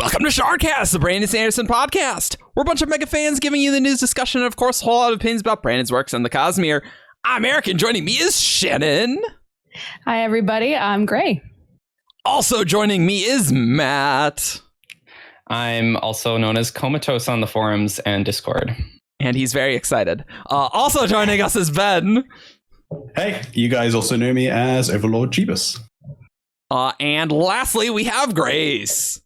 Welcome to Shardcast, the Brandon Sanderson podcast. We're a bunch of mega fans giving you the news, discussion, and of course, a whole lot of opinions about Brandon's works and the Cosmere. I'm Eric, and joining me is Shannon. Hi, everybody. I'm Gray. Also joining me is Matt. I'm also known as Comatose on the forums and Discord. And he's very excited. Also joining us is Ben. Hey, you guys also know me as Overlord Jebus. And lastly, we have Grace.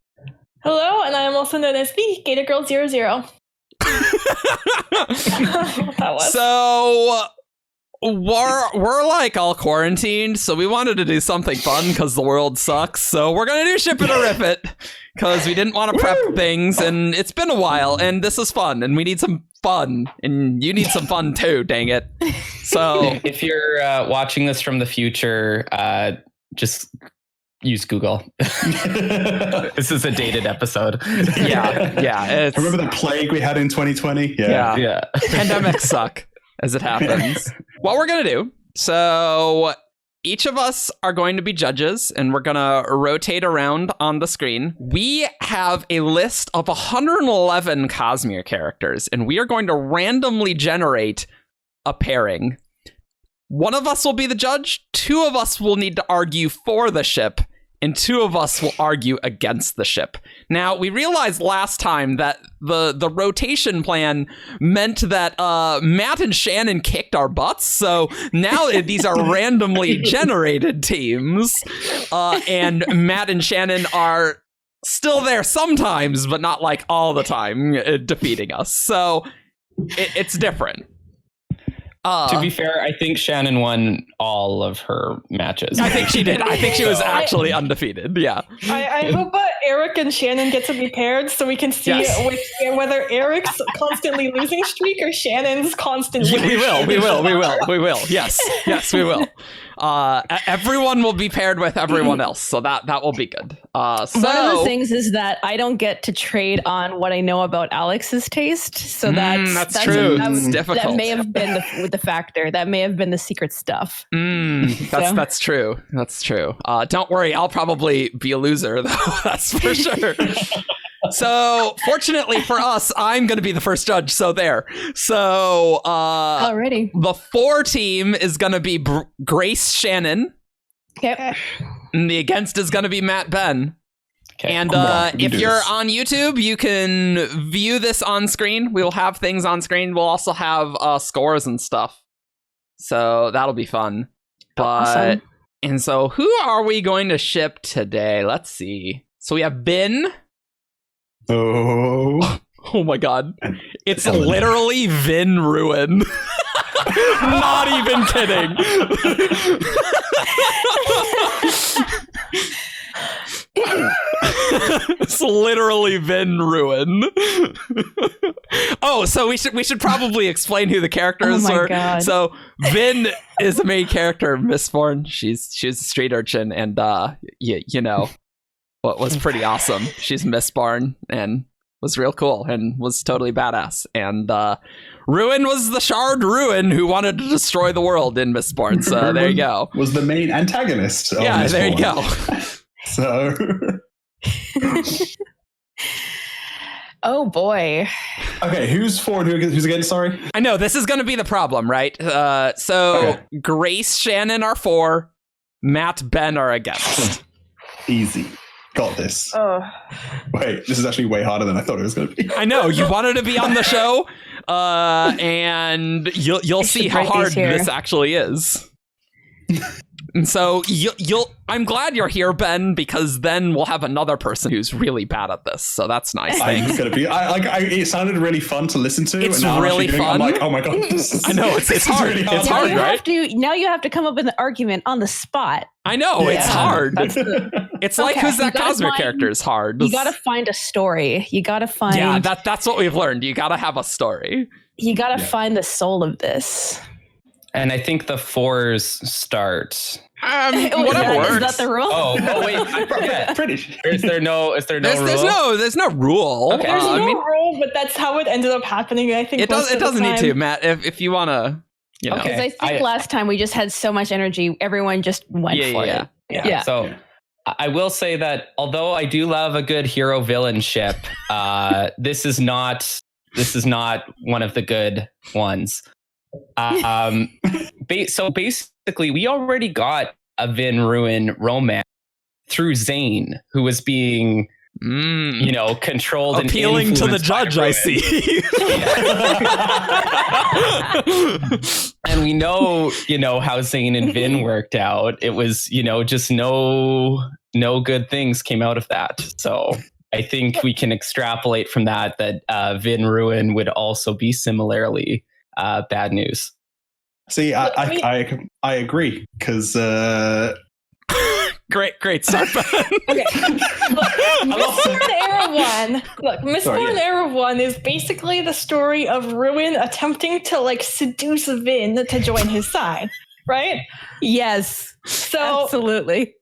Hello, and I am also known as the GatorGirl 00. That was. So we're like all quarantined, so we wanted to do something fun because the world sucks. So we're gonna do Ship It or Rip It because we didn't want to prep things, and it's been a while, and this is fun, and we need some fun, and you need some fun too. Dang it! So if you're watching this from the future, just use Google. This is a dated episode. Yeah. Remember the plague we had in 2020? Yeah. Pandemics suck, as it happens. What we're going to do, so each of us are going to be judges, and we're going to rotate around on the screen. We have a list of 111 Cosmere characters, and we are going to randomly generate a pairing. One of us will be the judge, two of us will need to argue for the ship, and two of us will argue against the ship. Now, we realized last time that the rotation plan meant that Matt and Shannon kicked our butts, so now these are randomly generated teams, and Matt and Shannon are still there sometimes, but not like all the time, defeating us. So it's different. To be fair, I think Shannon won all of her matches. I think she did. I think she was actually undefeated. Yeah. I hope Eric and Shannon get to be paired so we can see whether Eric's constantly losing streak or Shannon's constant winning streak. We will. Yes, we will. Everyone will be paired with everyone else, so that will be good. One of the things is that I don't get to trade on what I know about Alex's taste, so that's true. It's difficult. That may have been the factor. That may have been the secret stuff. That's true. That's true. Don't worry, I'll probably be a loser though. That's for sure. So fortunately for us, I'm going to be the first judge. So there. So already the 4 team is going to be Grace, Shannon. Okay. And the against is going to be Matt, Ben. Okay. And if you're on YouTube, you can view this on screen. We'll have things on screen. We'll also have scores and stuff. So that'll be fun. Awesome. And so who are we going to ship today? Let's see. So we have Ben. Oh my god. It's literally Vin and Ruin. Not even kidding. It's literally Vin and Ruin. Oh, so we should probably explain who the characters were. God. So Vin is the main character, Mistborn. She's a street urchin, and you know what was pretty awesome. She's Mistborn and was real cool and was totally badass. And Ruin was the Shard Ruin who wanted to destroy the world in Mistborn. So there you go. Was the main antagonist. Of yeah, Mistborn. there you go. So. Oh boy. Okay, who's for and who's against? Sorry. I know this is going to be the problem, right? So Grace, Shannon are for, Matt, Ben are against. Easy. Got this. Oh. Wait, this is actually way harder than I thought it was going to be. I know you wanted to be on the show, and you'll see how hard this actually is. And so I'm glad you're here, Ben, because then we'll have another person who's really bad at this. So that's nice. I'm gonna be. It sounded really fun to listen to. It's and now really fun. I'm like, oh my god, I know it's hard. Really it's hard, right? Now you have to come up with an argument on the spot. I know it's hard. It's like who's that Cosmere character is hard. You gotta find a story. You gotta find. Yeah, that's what we've learned. You gotta have a story. You gotta find the soul of this. And I think the 4s start. Whatever works. Is that the rule? Oh wait, I forget. Pretty sure. Is there no rule? There's no rule. Okay. There's no rule, but that's how it ended up happening. I think it doesn't need to, Matt. If you want to, you know. Because I think last time we just had so much energy, everyone just went for it. Yeah. So I will say that although I do love a good hero villain ship, this is not one of the good ones. So basically, we already got a Vin Ruin romance through Zane, who was being, controlled appealing and to the judge. I see. And we know, how Zane and Vin worked out. It was, just no good things came out of that. So I think we can extrapolate from that Vin Ruin would also be similarly bad news. See, I agree because. Great start. Okay. Mistborn Era 1. Look, Mistborn Era 1 is basically the story of Ruin attempting to seduce Vin to join his side, right? Yes. So absolutely.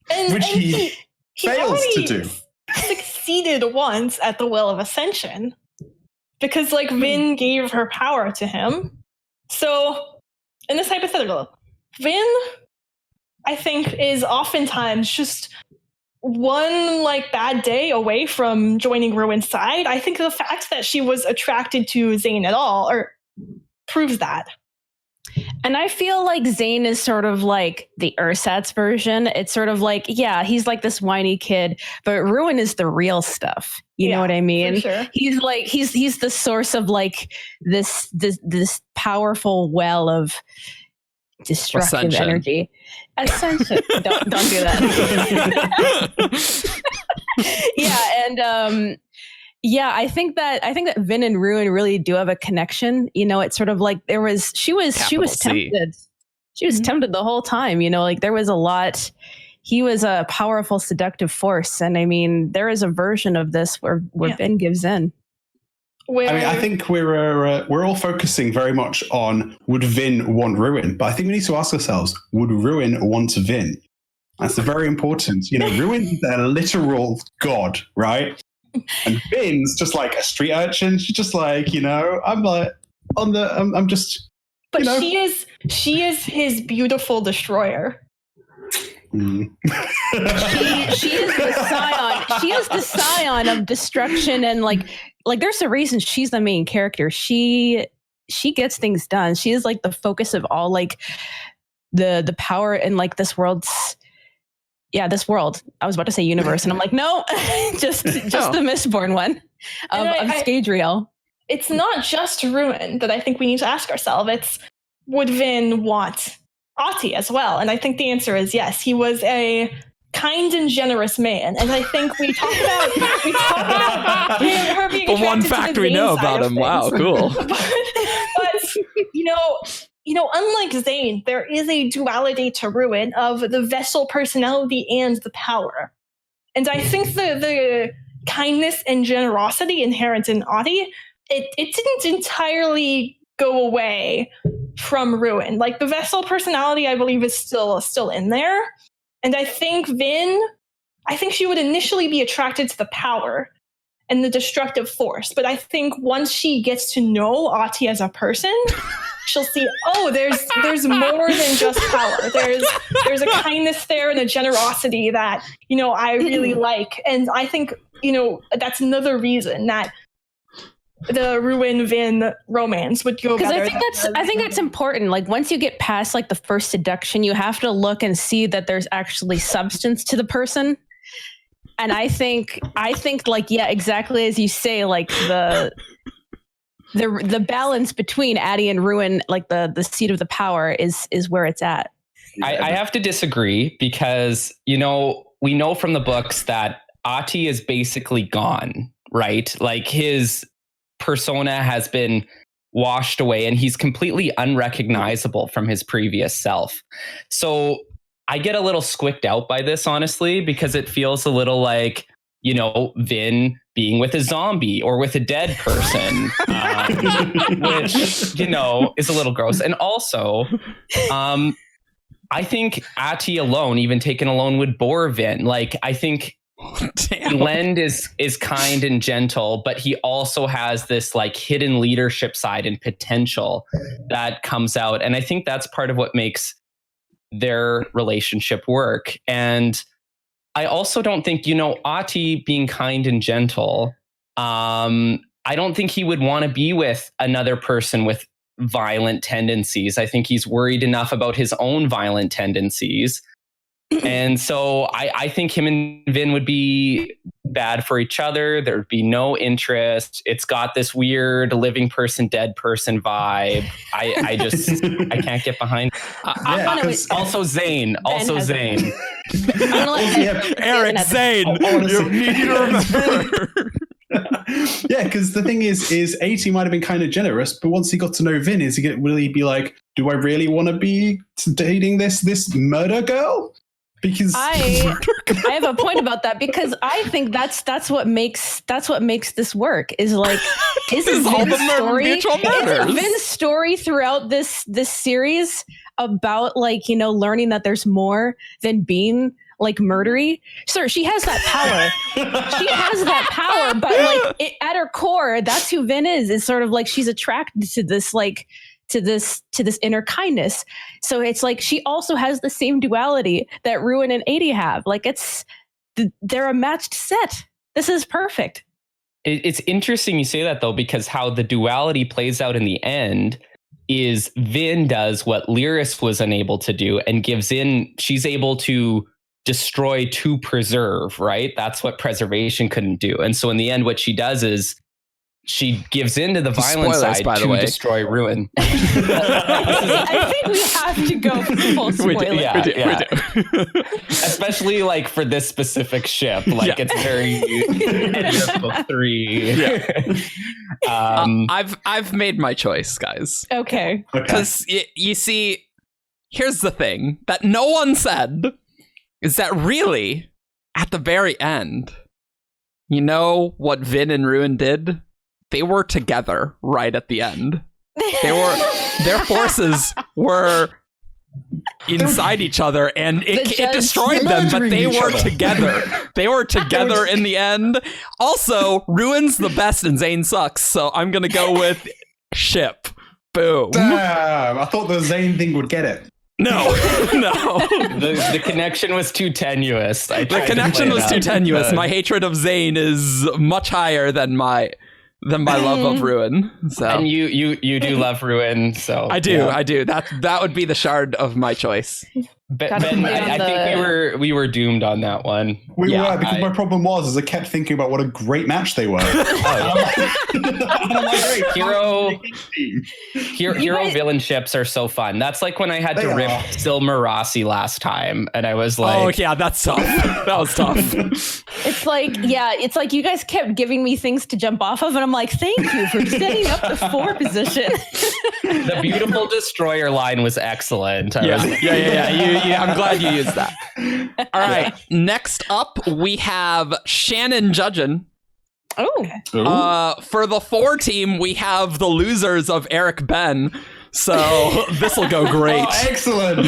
And he fails to do. Succeeded once at the Well of Ascension because Vin gave her power to him. So in this hypothetical, Vin, I think, is oftentimes just one bad day away from joining Ruin's side. I think the fact that she was attracted to Zane at all proves that. And I feel like Zane is sort of like the Ursat's version. It's sort of he's this whiny kid, but Ruin is the real stuff. You know what I mean? For sure. He's the source of this powerful well of destructive Ascension. Energy. Ascension. don't do that. I think that Vin and Ruin really do have a connection. It's sort of she was tempted. She was tempted the whole time. There was a lot. He was a powerful, seductive force, and I mean, there is a version of this where Vin gives in. I think we're all focusing very much on would Vin want Ruin, but I think we need to ask ourselves, would Ruin want Vin? That's very important. Ruin is a literal god, right? And Vin's just like a street urchin. She's just I'm just. But she is his beautiful destroyer. Mm. she is the scion. She is the scion of destruction, and there's a reason she's the main character. She gets things done. She is the focus of all the power in this world's. Yeah, this world. I was about to say universe, and I'm no, just the Mistborn one of Scadrial. It's not just Ruin that I think we need to ask ourselves. It's would Vin want Ahti as well? And I think the answer is yes. He was a kind and generous man, and I think we talk about her being the one fact we know about him. Wow, cool. but unlike Zane, there is a duality to Ruin of the vessel personality and the power. And I think the kindness and generosity inherent in Ahti, it didn't entirely go away from Ruin. The vessel personality, I believe, is still in there. And I think she would initially be attracted to the power and the destructive force. But I think once she gets to know Ahti as a person, she'll see, there's more than just power. There's a kindness there and a generosity that, I really like. And I think, that's another reason that the Ruin-Vin romance would go better. Because I think that's important. Once you get past the first seduction, you have to look and see that there's actually substance to the person. And I think exactly as you say, the balance between Ahti and Ruin, the seat of the power is where it's at. I have to disagree because, we know from the books that Ahti is basically gone, right? His persona has been washed away and he's completely unrecognizable from his previous self. So I get a little squicked out by this, honestly, because it feels a little like, Vin being with a zombie or with a dead person, which, is a little gross. And also, I think Ahti alone, even taken alone, would bore Vin. I think Lend is kind and gentle, but he also has this hidden leadership side and potential that comes out. And I think that's part of what makes their relationship work. And I also don't think, Ati being kind and gentle, I don't think he would want to be with another person with violent tendencies. I think he's worried enough about his own violent tendencies. And so I think him and Vin would be bad for each other. There'd be no interest. It's got this weird living person, dead person vibe. I can't get behind. Also Zane. Eric, Zane. You need to remember. Yeah, because the thing is 80 might have been kind of generous, but once he got to know Vin, will he be like, do I really want to be dating this murder girl? Because I have a point about that, because I think that's what makes this work is like isn't Vin's story throughout this series about like learning that there's more than being like murdery. Sir, she has that power. But like at her core, that's who Vin is. It's sort of like she's attracted to this like to this inner kindness. So it's like she also has the same duality that Ruin and 80 have. Like they're a matched set. This is perfect. It's interesting you say that though, because how the duality plays out in the end is Vin does what Lyris was unable to do and gives in. She's able to destroy to preserve, right? That's what preservation couldn't do. And so in the end, what she does is she gives in to the violent side to destroy Ruin. I think we have to go full spoiler. We do. Especially like for this specific ship. Like it's very end of book 3. I've made my choice, guys. Okay. Because you see, here's the thing that no one said is that really, at the very end, you know what Vin and Ruin did? They were together right at the end. Their forces were inside each other, and it destroyed them, but they were together. They were together in the end. Also, Ruin's the best and Zane sucks, so I'm gonna go with ship. Boom. Damn, I thought the Zane thing would get it. No. The connection was too tenuous. The connection was too tenuous. My hatred of Zane is much higher than my love of Ruin. So. And you do love Ruin, so I do. That would be the shard of my choice. Ben, I think we were doomed on that one. We were, because my problem was I kept thinking about what a great match they were. Hero villain ships are so fun. That's like when I had to rip Silmarassi last time, and I was like, "Oh yeah, that's tough. That was tough." It's like you guys kept giving me things to jump off of, and I'm like, "Thank you for setting up the 4 position." The beautiful destroyer line was excellent. I'm glad you used that. All right. Next up, we have Shannon judging. Oh. For the 4 team, we have the losers of Eric Ben. So this will go great. Oh, excellent.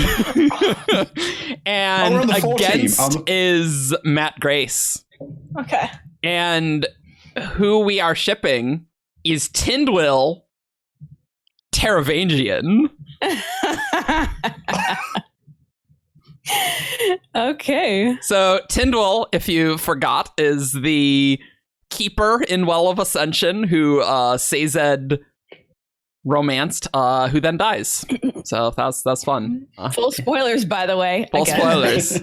And against is Matt Grace. Okay. And who we are shipping is Tyndall Taravangian. Okay. So Tyndall, if you forgot, is the keeper in Well of Ascension who Sazed romanced, who then dies. So that's fun. Full spoilers, by the way. Full spoilers.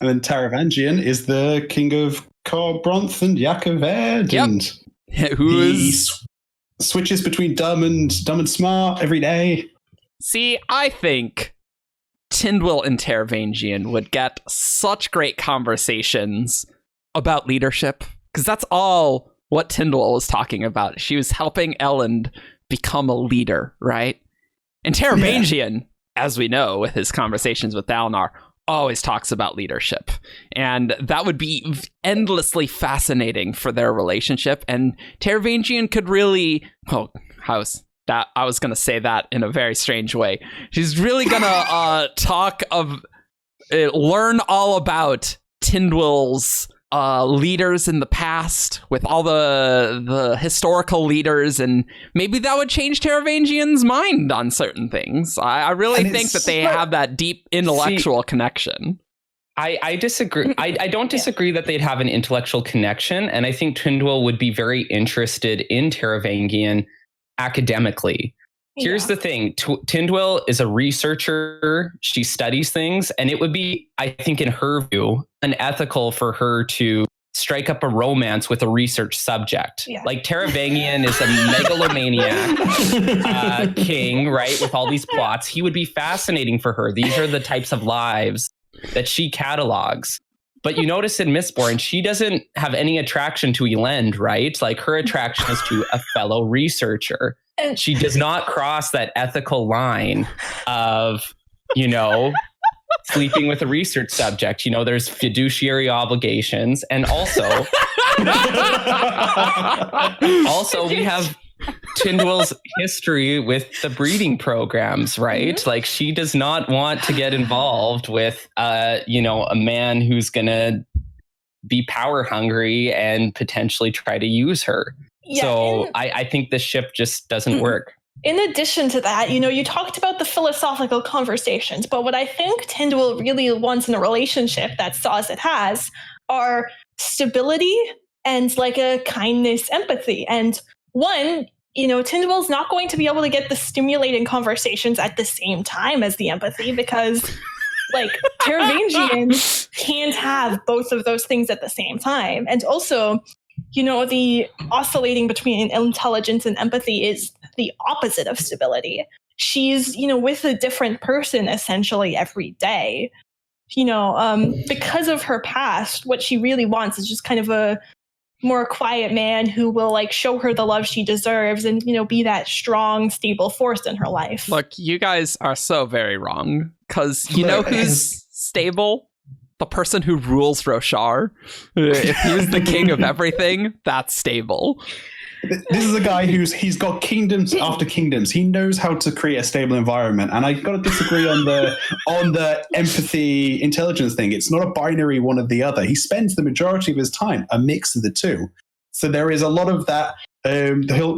And then Taravangian is the king of Corbronth and Yakaved. Yep. Who switches between dumb and smart every day. See, I think Tyndall and Taravangian would get such great conversations about leadership, because that's all what Tyndall was talking about. She was helping Elend become a leader, right? And Taravangian, as we know with his conversations with Dalinar, always talks about leadership. And that would be endlessly fascinating for their relationship. And Taravangian could really... I was going to say that in a very strange way. She's really going to learn all about Tyndall's leaders in the past with all the historical leaders, and maybe that would change Taravangian's mind on certain things. I really think that they have that deep intellectual connection. I disagree. I don't disagree that they'd have an intellectual connection, and I think Tyndall would be very interested in Taravangian academically. Here's the thing. Tyndall is a researcher. She studies things, and it would be, I think, in her view, unethical for her to strike up a romance with a research subject. Yeah. Like Taravangian is a megalomaniac king, right? With all these plots. He would be fascinating for her. These are the types of lives that she catalogs. But you notice in Mistborn, she doesn't have any attraction to Elend, right? Like her attraction is to a fellow researcher. She does not cross that ethical line of, sleeping with a research subject. There's fiduciary obligations. And also we have Tyndall's history with the breeding programs, right? Mm-hmm. Like she does not want to get involved with, a man who's going to be power hungry and potentially try to use her. Yeah, so I think the ship just doesn't work. In addition to that, you talked about the philosophical conversations, but what I think Tyndall really wants in a relationship that Sazed has are stability and like a kindness, empathy. And one, Tyndall's not going to be able to get the stimulating conversations at the same time as the empathy because like Taravangian can't have both of those things at the same time. And also, the oscillating between intelligence and empathy is the opposite of stability. She's, with a different person essentially every day. Because of her past, what she really wants is just kind of a more quiet man who will like show her the love she deserves and, be that strong, stable force in her life. Look, you guys are so very wrong because you know who's stable? The person who rules Roshar. If he's the king of everything, that's stable. This is a guy he's got kingdoms after kingdoms. He knows how to create a stable environment. And I've got to disagree on the empathy intelligence thing. It's not a binary one or the other. He spends the majority of his time a mix of the two. So there is a lot of that.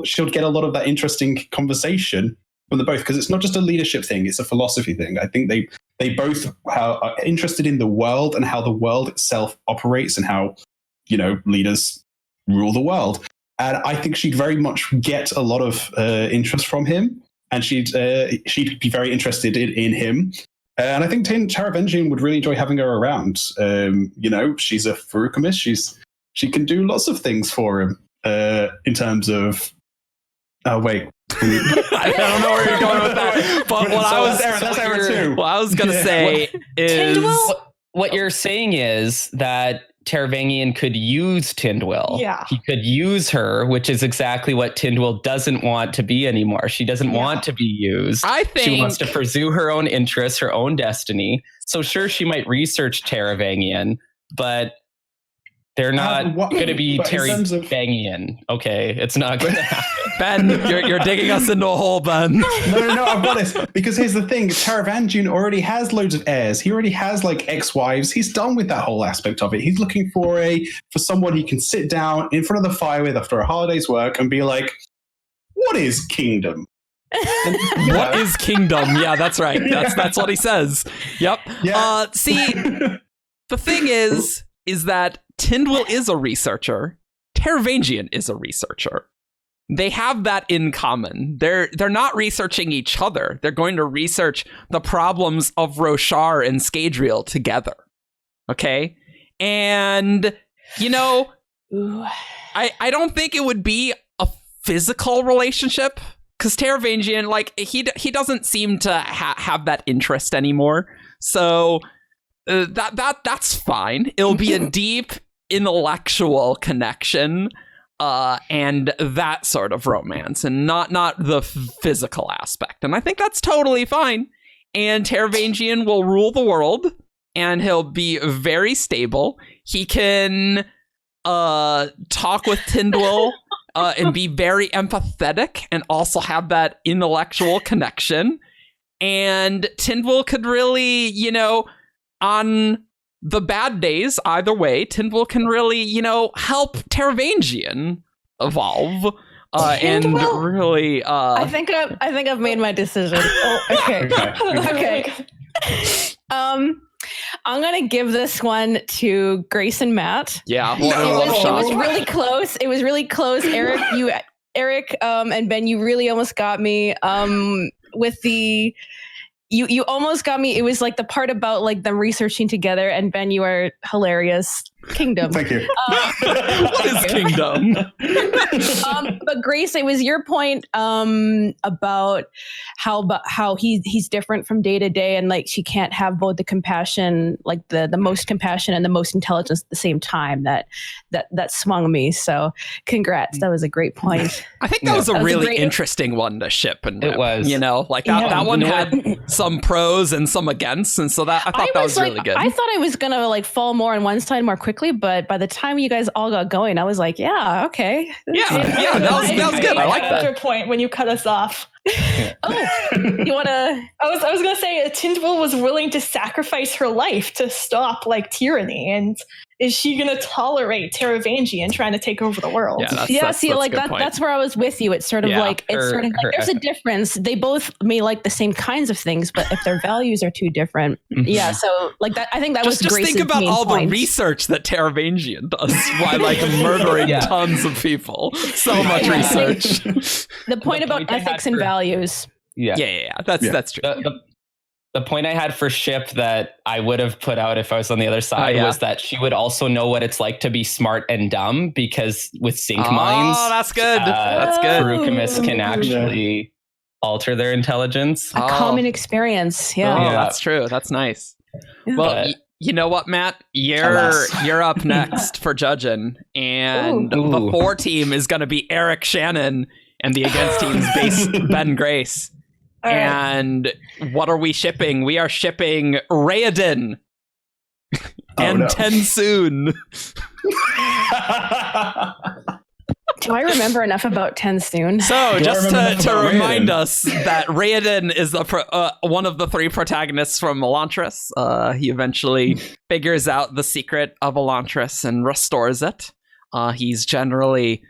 She'll get a lot of that interesting conversation from the both because it's not just a leadership thing. It's a philosophy thing. I think they both are interested in the world and how the world itself operates and how, leaders rule the world. And I think she'd very much get a lot of interest from him, and she'd be very interested in him. And I think Taravangian would really enjoy having her around. She's a Furukamist. She can do lots of things for him in terms of. Oh wait. I don't know where you're going with that. But what I was going to say is what you're saying is that Taravangian could use Tyndall. Yeah. He could use her, which is exactly what Tyndall doesn't want to be anymore. She doesn't want to be used. I think she wants to pursue her own interests, her own destiny. So sure, she might research Taravangian, but they're not going to be Taravangian. Okay, it's not going to happen. Ben, you're digging us into a hole, Ben. No, I've got this. Because here's the thing. Taravangian already has loads of heirs. He already has like ex-wives. He's done with that whole aspect of it. He's looking for someone he can sit down in front of the fire with after a hard day's work and be like, what is kingdom? What is kingdom? Yeah, that's right. That's what he says. Yep. Yeah. See, the thing is that Tyndall is a researcher. Taravangian is a researcher. They have that in common. They're not researching each other. They're going to research the problems of Roshar and Scadrial together. Okay? And, I don't think it would be a physical relationship because Taravangian, like, he doesn't seem to have that interest anymore. So that's fine. It'll be a deep intellectual connection and that sort of romance and not the physical aspect. And I think that's totally fine. And Taravangian will rule the world and he'll be very stable. He can talk with Tyndall and be very empathetic and also have that intellectual connection. And Tyndall could really, on the bad days, either way, Tyndall can really, help Taravangian evolve. And really, I think I've made my decision. Oh, okay. Okay. I'm gonna give this one to Grace and Matt. Yeah, It was really close. It was really close. Eric, and Ben, you really almost got me. With the. You almost got me. It was like the part about like them researching together, and Ben, you are hilarious. Kingdom. Thank you. What is Kingdom? But Grace, it was your point about how he's different from day to day, and like she can't have both the compassion, like the most compassion and the most intelligence at the same time. That swung me. So congrats. That was a great point. I think that was a really interesting one to ship, and it was, that one had some pros and some against, and so that I thought that was really good. I thought I was gonna like fall more on one side more quickly, but by the time you guys all got going, I was like, yeah, okay. Yeah, that was good. I like that. Your point when you cut us off. Oh, you want to? I was gonna say Tyndall was willing to sacrifice her life to stop like tyranny, and is she gonna tolerate Taravangian trying to take over the world? That's that's where I was with you. It's sort of like there's a difference. They both may like the same kinds of things, but if their values are too different, So like that, I think that was just think about all the research that Taravangian does by like murdering tons of people. So much research. The point about ethics and values. Yeah. That's true. The point I had for Ship that I would have put out if I was on the other side was that she would also know what it's like to be smart and dumb, because with sync minds, that's good. That's good. Feruchemist can actually alter their intelligence. A common experience. Yeah. That's true. That's nice. Yeah. Well, you know what, Matt? You're up next for judging, and the for team is going to be Eric, Shannon, and the against team's base Ben, Grace. And what are we shipping? We are shipping Raoden and TenSoon. Do I remember enough about TenSoon? So just to remind us that Raoden is one of the three protagonists from Elantris. He eventually figures out the secret of Elantris and restores it. He's generally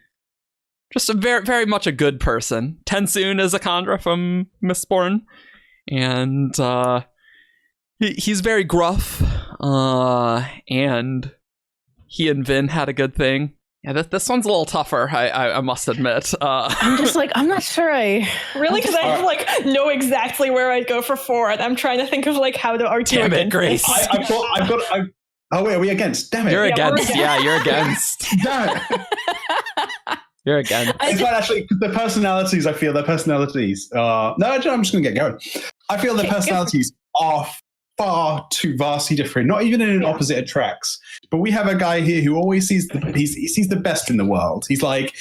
just a very, very much a good person. TenSoon is a Khandra from Mistborn, and he's very gruff. And he and Vin had a good thing. Yeah, this one's a little tougher, I must admit. I'm just like, I'm not sure really, because I know exactly where I'd go for forward. I'm trying to think of like how to argue. Damn it, Grace! I've got. Oh wait, are we against? Damn it! You're against. Yeah, you're against. Damn it! You're against. It's like actually the personalities. I feel their personalities. No, I'm just going to get going. I feel their personalities are far too vastly different. Not even in opposite attracts. But we have a guy here who always sees the best in the world. He's like,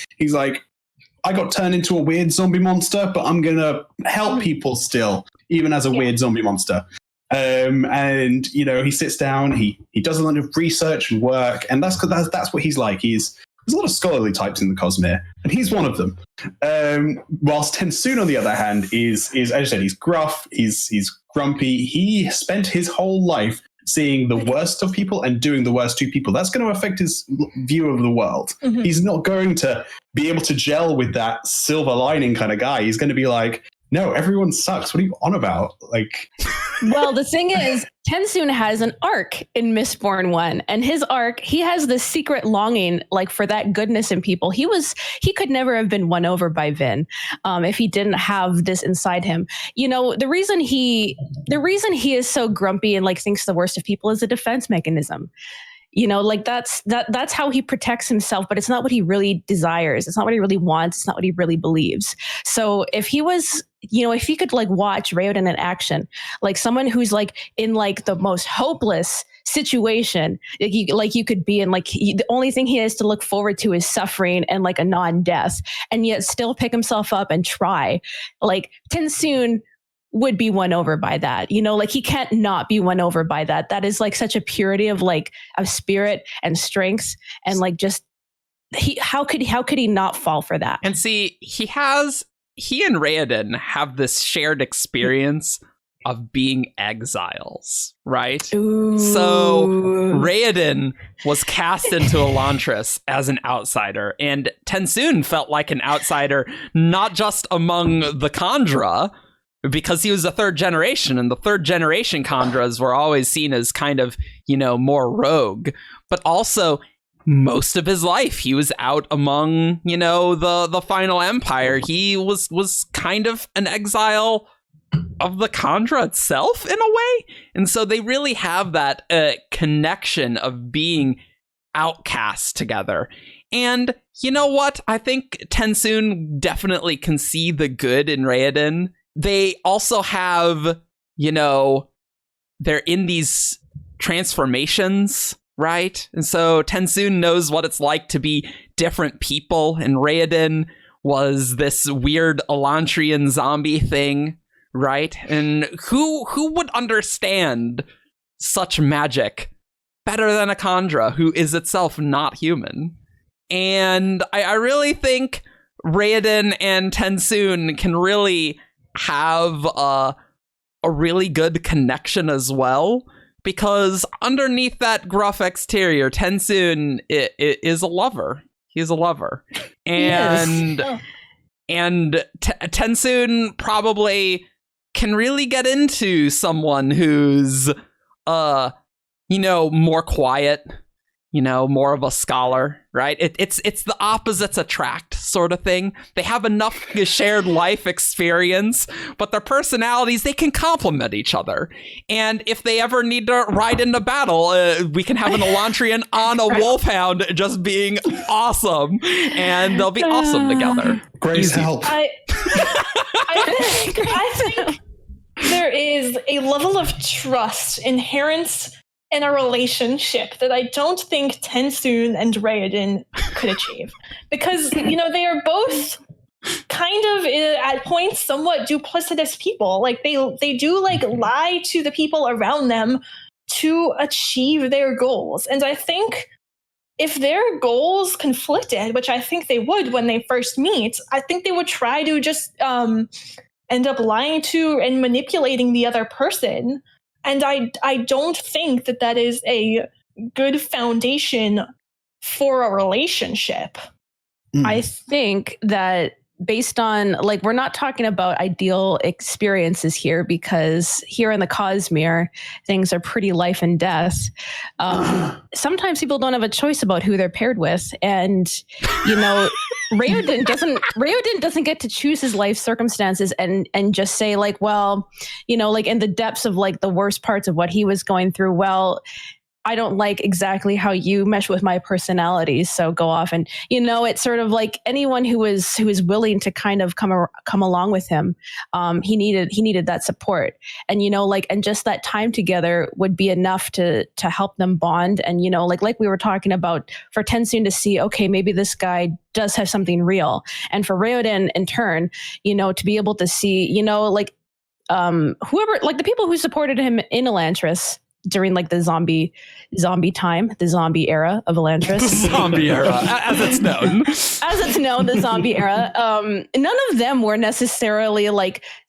I got turned into a weird zombie monster, but I'm gonna help people still, even as a weird zombie monster. And he sits down, he does a lot of research and work, and that's what he's like. There's a lot of scholarly types in the Cosmere, and he's one of them. Whilst TenSoon, on the other hand, is as I said, he's gruff, he's grumpy. He spent his whole life seeing the worst of people and doing the worst to people. That's going to affect his view of the world. Mm-hmm. He's not going to be able to gel with that silver lining kind of guy. He's going to be like, no, everyone sucks. What are you on about? Like, well, the thing is, TenSoon has an arc in Mistborn 1, and his arc, he has this secret longing, like for that goodness in people. He could never have been won over by Vin, if he didn't have this inside him. The reason he is so grumpy and like thinks the worst of people is a defense mechanism. That's how he protects himself, but it's not what he really desires. It's not what he really wants. It's not what he really believes. So if he was, if he could like watch Raoden in action, like someone who's like in like the most hopeless situation, you could be in, like the only thing he has to look forward to is suffering and like a non-death, and yet still pick himself up and try. Like TenSoon would be won over by that. Like he can't not be won over by that. That is like such a purity of spirit and strength, and like just how could he not fall for that? And see, he and Raoden have this shared experience of being exiles, right? Ooh. So Raoden was cast into Elantris as an outsider, and TenSoon felt like an outsider, not just among the Kandra, because he was a third generation, and the third generation Kandras were always seen as kind of, more rogue, but also most of his life he was out among, the final empire. He was kind of an exile of the Kandra itself in a way. And so they really have that connection of being outcast together. And you know what? I think TenSoon definitely can see the good in Raoden. They also have, they're in these transformations, right? And so TenSoon knows what it's like to be different people, and Raoden was this weird Elantrian zombie thing, right? And who would understand such magic better than a Kandra who is itself not human? And I really think Raoden and TenSoon can really have a really good connection as well, because underneath that gruff exterior, TenSoon is a lover. He's a lover. And TenSoon probably can really get into someone who's more quiet, more of a scholar, right? It's the opposites attract sort of thing. They have enough shared life experience, but their personalities, they can complement each other. And if they ever need to ride into battle, we can have an Elantrian on a wolfhound just being awesome, and they'll be awesome together. Grace, help. I think there is a level of trust inherent in a relationship that I don't think TenSoon and Raoden could achieve, because they are both kind of at points somewhat duplicitous people. Like they do lie to the people around them to achieve their goals, and I think if their goals conflicted, which I think they would when they first meet, I think they would try to just end up lying to and manipulating the other person. And I don't think that is a good foundation for a relationship. I think that based on, we're not talking about ideal experiences here, because here in the Cosmere, things are pretty life and death. Sometimes people don't have a choice about who they're paired with. And, Raoden doesn't get to choose his life circumstances and just say in the depths of the worst parts of what he was going through, well, I don't like exactly how you mesh with my personality, so go off. And it's sort of like anyone who was willing to kind of come along with him, he needed that support, and and just that time together would be enough to help them bond. And like we were talking about, for TenSoon to see, okay, maybe this guy does have something real, and for Raoden in turn, to be able to see, whoever, the people who supported him in Elantris during the zombie time, the zombie era of Elantris. Zombie era, as it's known. The zombie era. None of them were necessarily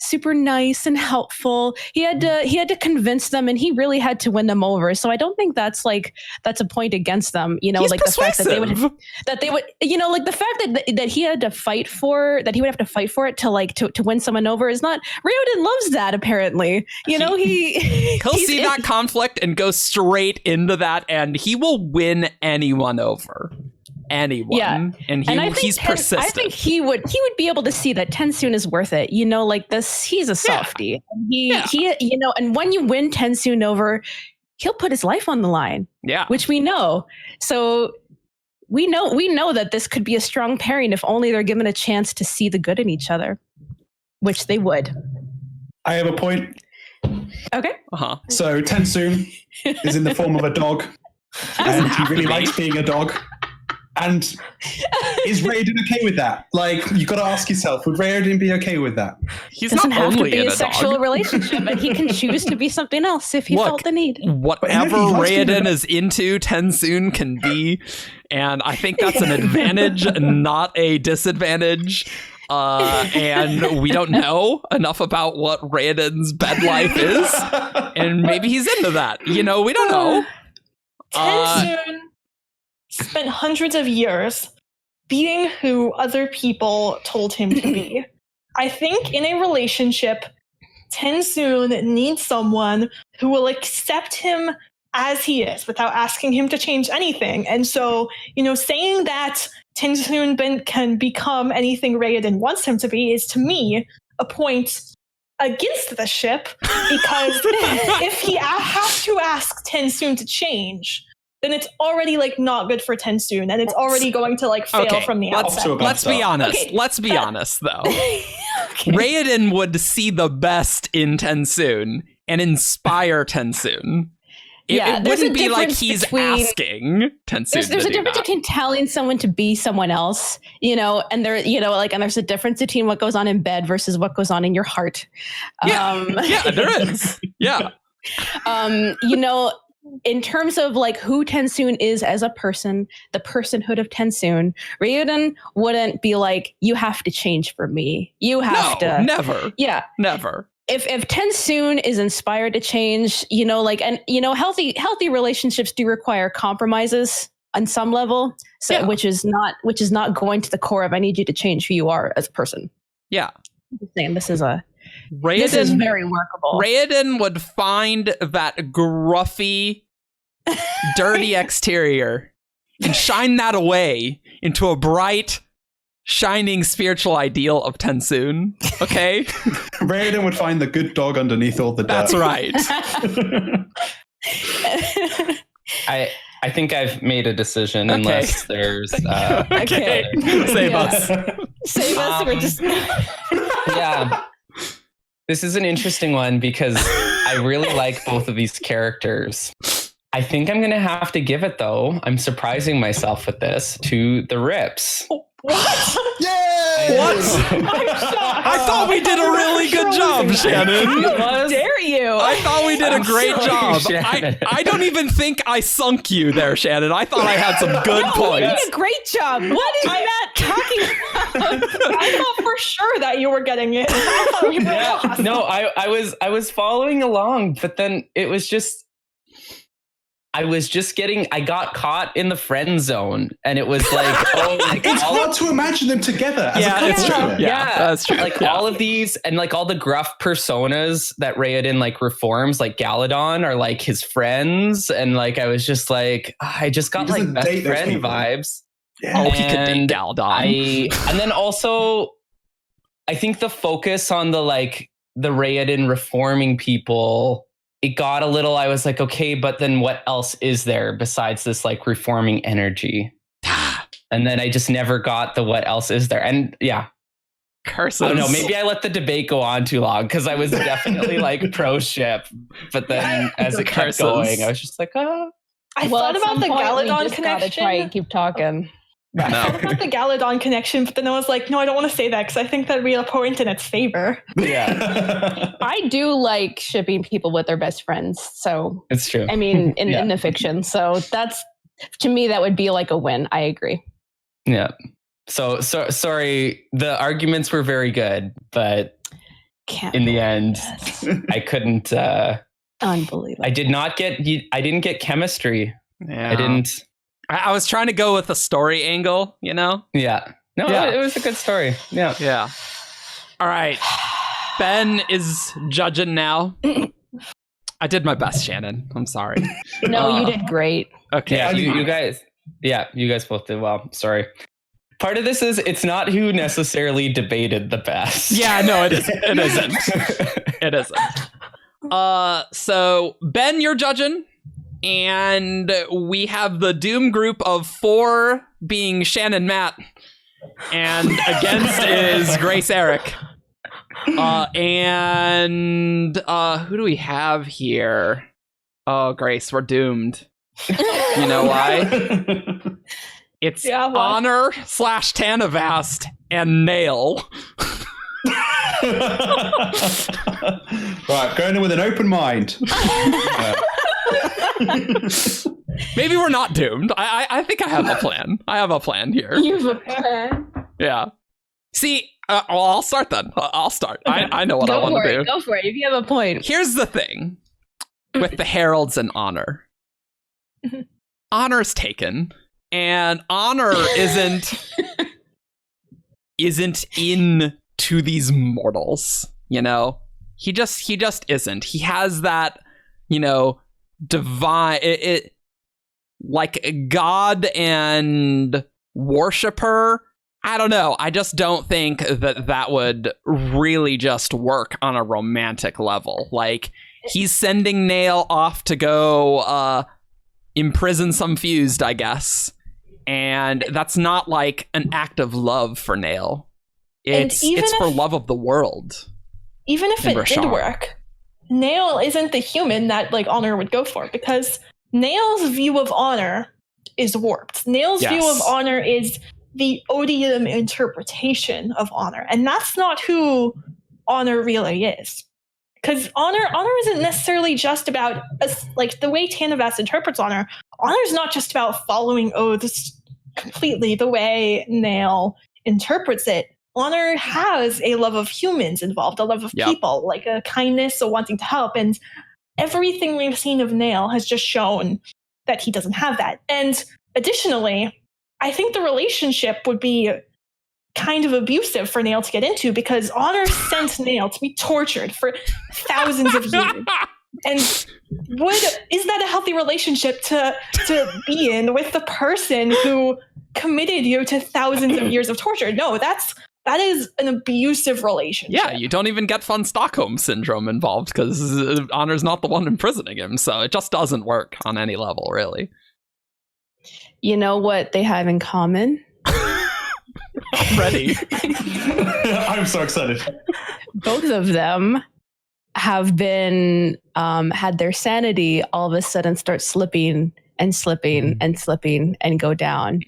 super nice and helpful. He had to convince them, and he really had to win them over. So I don't think that's a point against them. He's the persuasive. fact that they would the fact that he had to fight for, that he would have to fight for it to win someone over is not. Raoden loves that, apparently. He'll see that conflict and go straight into that, and he will win anyone over. Anyone. Yeah. And he's persistent. I think he would be able to see that TenSoon is worth it. He's a softie. Yeah. He and when you win TenSoon over, he'll put his life on the line. Yeah. Which we know. So we know that this could be a strong pairing if only they're given a chance to see the good in each other, which they would. I have a point. Okay. So TenSoon is in the form of a dog, and he really likes being a dog. And is Raoden okay with that? You got to ask yourself, would Raoden be okay with that? He's doesn't not have only to be in a sexual dog. relationship, but he can choose to be something else if he felt the need. Whatever Raoden is into, TenSoon can be, and I think that's an advantage, not a disadvantage. And we don't know enough about what Raoden's bed life is. And maybe he's into that. We don't know. TenSoon spent hundreds of years being who other people told him to be. I think in a relationship, TenSoon needs someone who will accept him as he is without asking him to change anything. And so, saying that TenSoon can become anything Raoden wants him to be is, to me, a point against the ship, because if he has to ask TenSoon to change, then it's already not good for TenSoon, and it's already going to fail from the outset. Let's be honest. Okay. Let's be honest, though. Okay. Raoden would see the best in TenSoon and inspire TenSoon. It there's wouldn't a be like difference he's between- asking TenSoon There's to a do difference that. between telling someone to be someone else, and there, and there's a difference between what goes on in bed versus what goes on in your heart. Yeah, there is. Yeah. In terms of who TenSoon is as a person, the personhood of TenSoon, Raoden wouldn't be like, you have to change for me. You have to. Never. Yeah. Never. If TenSoon is inspired to change, healthy relationships do require compromises on some level, which is not going to the core of, I need you to change who you are as a person. Yeah. I'm just saying this is Raoden, very workable. Raoden would find that gruffy, dirty exterior and shine that away into a bright, shining spiritual ideal of TenSoon. Okay? Raoden would find the good dog underneath all the dirt. That's right. I think I've made a decision, Okay. unless there's Okay. Save us. Save us. We're just yeah. This is an interesting one because I really like both of these characters. I think I'm going to have to give it, though, I'm surprising myself with this, to the Rips. What? Yay! What? I'm shocked. I thought we did a really good job, Shannon. How dare you? I thought we did a great sorry, job. Shannon. I don't even think I sunk you there, Shannon. I thought I had some good You points. did a great job. What is that talking about? I thought for sure that you were getting it. I thought we were lost. No, I was following along, but then it was just I got caught in the friend zone, and it was like, It's hard to imagine them together as a couple. it's true. isn't it? Yeah, that's true. All of these, and all the gruff personas that Raoden reforms, like Kaladin, are his friends, and I was just I just got He doesn't best date those friend people. vibes. Yeah. Oh, he could date And Kaladin. and then also, I think the focus on the Raoden reforming people, it got a little, I was like, okay, but then what else is there besides this reforming energy? And then I just never got the what else is there. And yeah, Curses. I don't know, maybe I let the debate go on too long because I was definitely pro ship. But then as it kept Curses. going, I was just like, oh. I thought about the Kaladin connection. Try and keep talking. I thought about the Kaladin connection, but then I was like, no, I don't want to say that because I think that'd be a point in its favor. Yeah, I do like shipping people with their best friends. So, it's true. I mean, in Yeah. the fiction. So that's, to me, that would be a win. I agree. Yeah. So sorry, the arguments were very good, but Can't in the believe end, this. I couldn't. Unbelievable. I didn't get chemistry. Yeah. I didn't. I was trying to go with a story angle, Yeah. No, Yeah. it was a good story. Yeah. Yeah. All right. Ben is judging now. I did my best, Shannon. I'm sorry. No, you did great. Okay. Yeah, you guys. Yeah, you guys both did well. Sorry. Part of this is it's not who necessarily debated the best. Yeah, no, it isn't. It isn't. It isn't. So Ben, you're judging, and we have the Doom group of 4 being Shannon, Matt, and against is Grace, Eric. And who do we have here? Oh, Grace, we're doomed. You know why? It's Yeah, why? Honor / Tanavast and Nale. Right, going in with an open mind. Maybe we're not doomed. I think I have a plan. I have a plan here. You have a plan. Yeah. See, Well, I'll start then. I'll start. I know what I want to do. Go for it. If you have a point. Here's the thing with the heralds and honor. Honor's taken, and honor isn't into these mortals. You know, he just isn't. He has that, you know, divine it like a god and worshiper. I don't know. I just don't think that would really just work on a romantic level. Like, he's sending Nale off to go imprison some fused, I guess. And that's not like an act of love for Nale. It's for love of the world. Even if it did work, Nale isn't the human that like honor would go for, because Nale's view of honor is warped. Nale's view of honor is the Odium interpretation of honor, and that's not who honor really is. Because honor isn't necessarily just about like the way Tanavas interprets honor. Honor is not just about following oaths completely the way Nale interprets it. Honor has a love of humans involved, a love of people, like a kindness, a wanting to help, and everything we've seen of Nale has just shown that he doesn't have that. And additionally, I think the relationship would be kind of abusive for Nale to get into, because honor sent Nale to be tortured for thousands of years. And is that a healthy relationship to be in with the person who committed you to thousands of years of torture? No, that is an abusive relationship. Yeah, you don't even get fun Stockholm syndrome involved because Honor's not the one imprisoning him. So it just doesn't work on any level, really. You know what they have in common? I'm ready. I'm so excited. Both of them have been had their sanity all of a sudden start slipping and go down.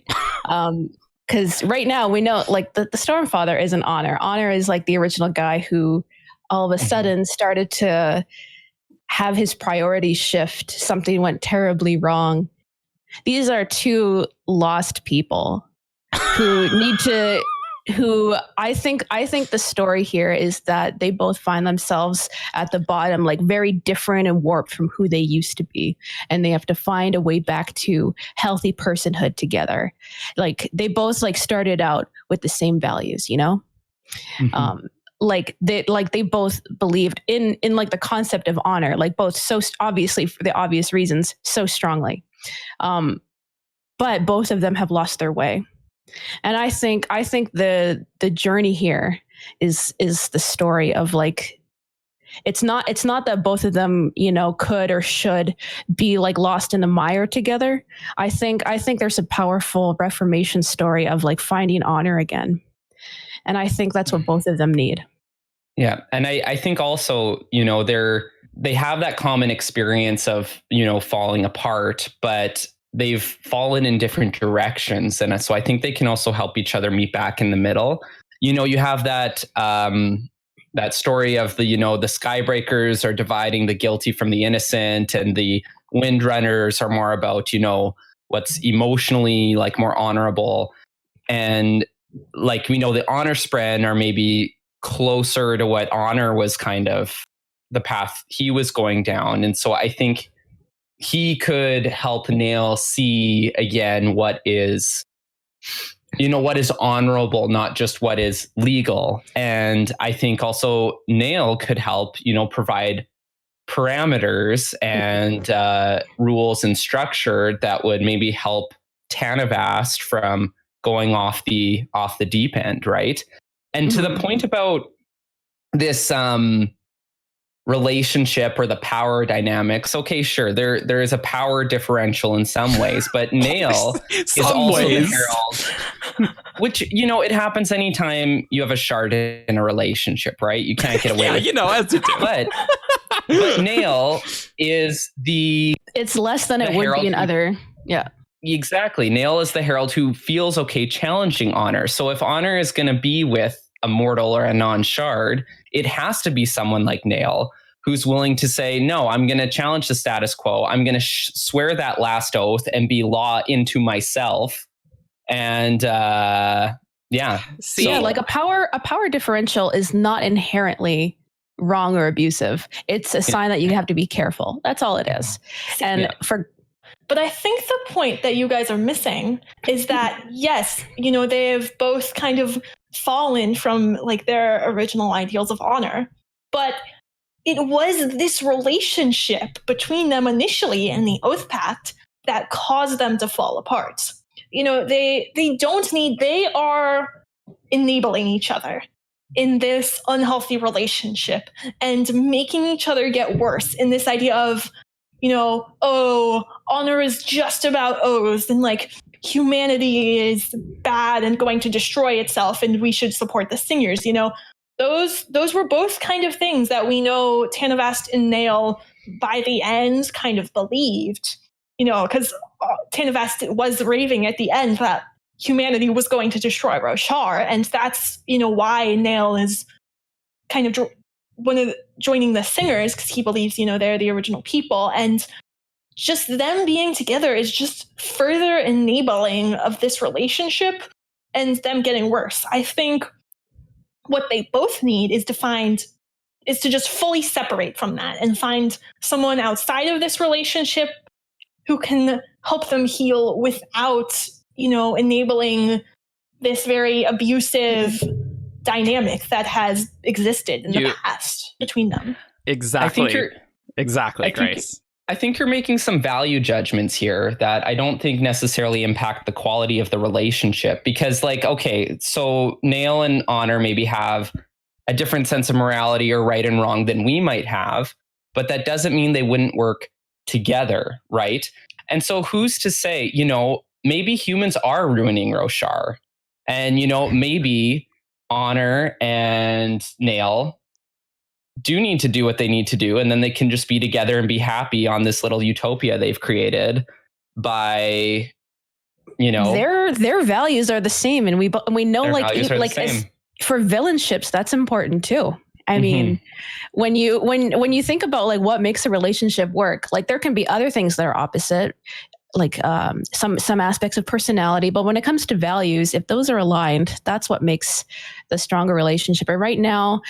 Because right now we know, like, the Stormfather isn't Honor. Honor is like the original guy who all of a sudden started to have his priorities shift. Something went terribly wrong. These are two lost people who I think the story here is that they both find themselves at the bottom, like very different and warped from who they used to be. And they have to find a way back to healthy personhood together. Like, they both like started out with the same values, you know? Mm-hmm. They both believed in like the concept of honor, like both so obviously for the obvious reasons, so strongly. But both of them have lost their way. And I think the journey here is the story of, like, it's not that both of them, you know, could or should be like lost in the mire together. I think there's a powerful reformation story of like finding honor again. And I think that's what both of them need. Yeah. And I think also, you know, they have that common experience of, you know, falling apart, but they've fallen in different directions. And so I think they can also help each other meet back in the middle. You know, you have that story of the Skybreakers are dividing the guilty from the innocent, and the Windrunners are more about, you know, what's emotionally like more honorable. And like, we know the Honor Spren are maybe closer to what Honor was kind of the path he was going down. And so I think he could help Nale see again what is honorable, not just what is legal. And I think also Nale could help, you know, provide parameters and rules and structure that would maybe help Tanavas from going off the deep end, right? And to the point about this relationship or the power dynamics, okay, sure, there is a power differential in some ways, but Nale is also the herald, which, you know, it happens anytime you have a shard in a relationship, right? You can't get away with you know, as you do. But Nale is it's less than it would be in other. Yeah. Exactly. Nale is the herald who feels okay challenging honor. So if honor is going to be with a mortal or a non-shard, it has to be someone like Nale who's willing to say, no, I'm going to challenge the status quo. I'm going to swear that last oath and be law into myself. And Yeah. See, Yeah, like a power differential is not inherently wrong or abusive. It's a sign that you have to be careful. That's all it is. And But I think the point that you guys are missing is that, yes, they've both kind of fallen from like their original ideals of honor, but it was this relationship between them initially in the Oath Pact that caused them to fall apart. They are enabling each other in this unhealthy relationship and making each other get worse in this idea of, honor is just about oaths and like humanity is bad and going to destroy itself and we should support the singers. Those were both kind of things that we know Tanavast and Nale by the end kind of believed, because Tanavast was raving at the end that humanity was going to destroy Roshar. And that's, why Nale is kind of joining the singers, because he believes, they're the original people. And just them being together is just further enabling of this relationship and them getting worse. I think what they both need is to just fully separate from that and find someone outside of this relationship who can help them heal without, enabling this very abusive dynamic that has existed in the past between them. Exactly. Exactly, Grace. I think you're making some value judgments here that I don't think necessarily impact the quality of the relationship, because so Nale and Honor maybe have a different sense of morality or right and wrong than we might have, but that doesn't mean they wouldn't work together, right? And so who's to say, maybe humans are ruining Roshar, and, maybe Honor and Nale do need to do what they need to do, and then they can just be together and be happy on this little utopia they've created by, their values are the same, and we know as for villainships that's important too. I mean, when you think about like what makes a relationship work, like there can be other things that are opposite, like some aspects of personality, but when it comes to values, if those are aligned, that's what makes the stronger relationship. And right now,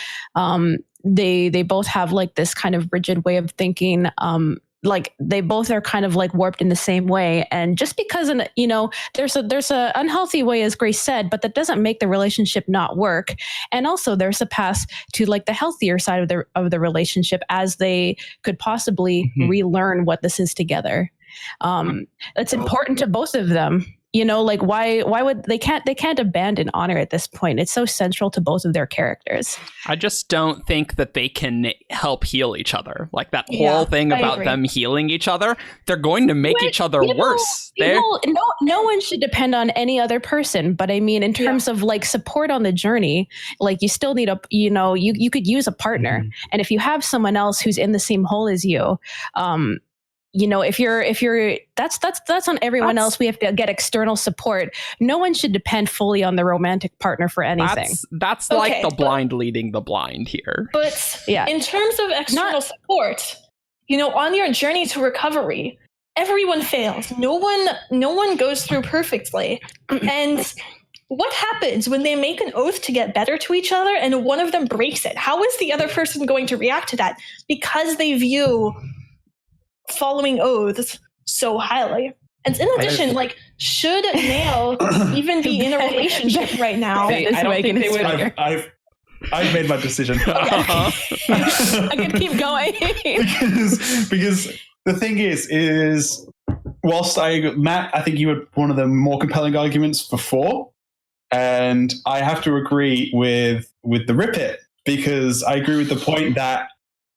they both have like this kind of rigid way of thinking. Like they both are kind of like warped in the same way. And just because, there's a unhealthy way, as Grace said, but that doesn't make the relationship not work. And also there's a path to like the healthier side of the relationship as they could possibly relearn what this is together. It's important to both of them. Why would they can't abandon Honor at this point? It's so central to both of their characters. I just don't think that they can help heal each other. Like that whole thing about them healing each other, they're going to make each other worse. No one should depend on any other person. But I mean, in terms of like support on the journey, like you still need you could use a partner. And if you have someone else who's in the same hole as you, if you're that's on everyone else. We have to get external support. No one should depend fully on the romantic partner for anything. That's like the blind leading the blind here. But in terms of external support, on your journey to recovery, everyone fails. No one goes through perfectly. And what happens when they make an oath to get better to each other and one of them breaks it? How is the other person going to react to that? Because they view following oaths so highly. And in addition, should Nale even be in a relationship right now? I don't think they would. I've made my decision. I could keep going. because the thing is whilst Matt, I think you had one of the more compelling arguments before, and I have to agree with the Rip-It, because I agree with the point that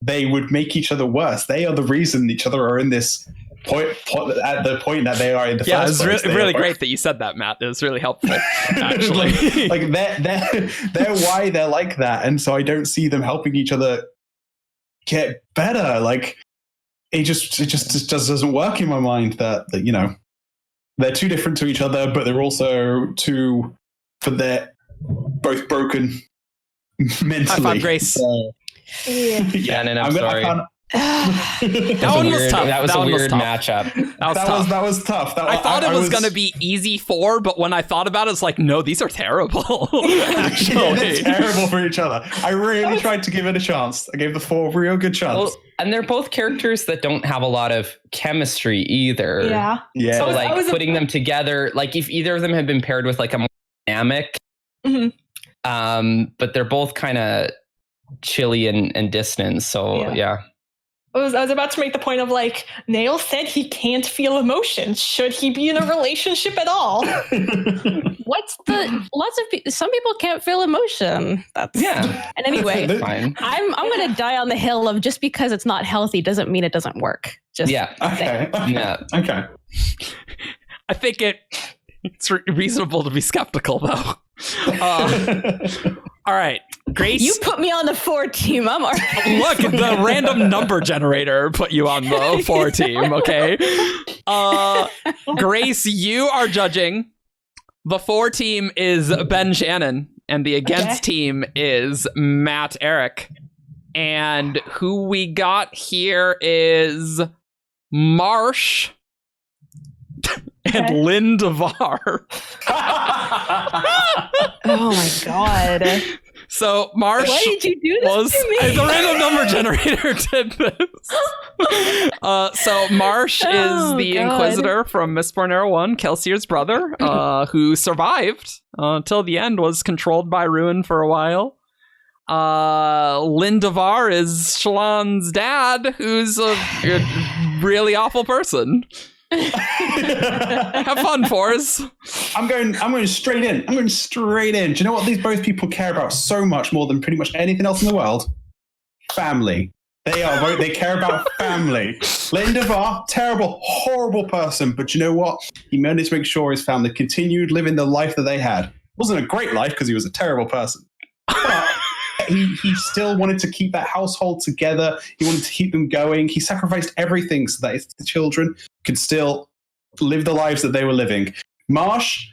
they would make each other worse. They are the reason each other are in this point at the point that they are in the first place. It's really great that you said that, Matt. It was really helpful, actually. they're why they're like that, and so I don't see them helping each other get better. Like it just doesn't work in my mind that they're too different to each other, but they're also they're both broken mentally. High five, Grace. Shannon, I'm sorry. That one was tough. That was That a one was weird tough. matchup. That was tough. I thought it was going to be easy 4, but when I thought about it, it's like, no, these are terrible. Actually. Yeah, they're terrible for each other. I really tried to give it a chance. I gave the 4 a real good chance. Well, and they're both characters that don't have a lot of chemistry either. Yeah. Yeah. So That was putting them together, like if either of them had been paired with like a more dynamic, but they're both kind of chilly and distant. So yeah. I was about to make the point of like, Nale said he can't feel emotions. Should he be in a relationship at all? Some people can't feel emotion. Yeah. And anyway, Fine. I'm gonna die on the hill of just because it's not healthy doesn't mean it doesn't work. Just Yeah. Okay. Yeah. Okay. I think it's reasonable to be skeptical, though. All right, Grace. You put me on the 4 team. I'm already Look, the random number generator put you on the 4 team, okay? Grace, you are judging. The 4 team is Ben Shannon, and the against team is Matt Eric. And who we got here is Marsh and Lin Davar. Oh my god. So Marsh Why did you do this to me? The random number generator did this. So Marsh is the Inquisitor from Mistborn Era 1, Kelsier's brother, who survived until the end, was controlled by Ruin for a while. Lin Davar is Shallan's dad, who's a really awful person. Have fun, Forz. I'm going straight in. Do you know what these both people care about so much more than pretty much anything else in the world? Family. They care about family. Lin Davar, terrible, horrible person, but you know what? He managed to make sure his family continued living the life that they had. It wasn't a great life because he was a terrible person. But he still wanted to keep that household together. He wanted to keep them going. He sacrificed everything so that the children could still live the lives that they were living. Marsh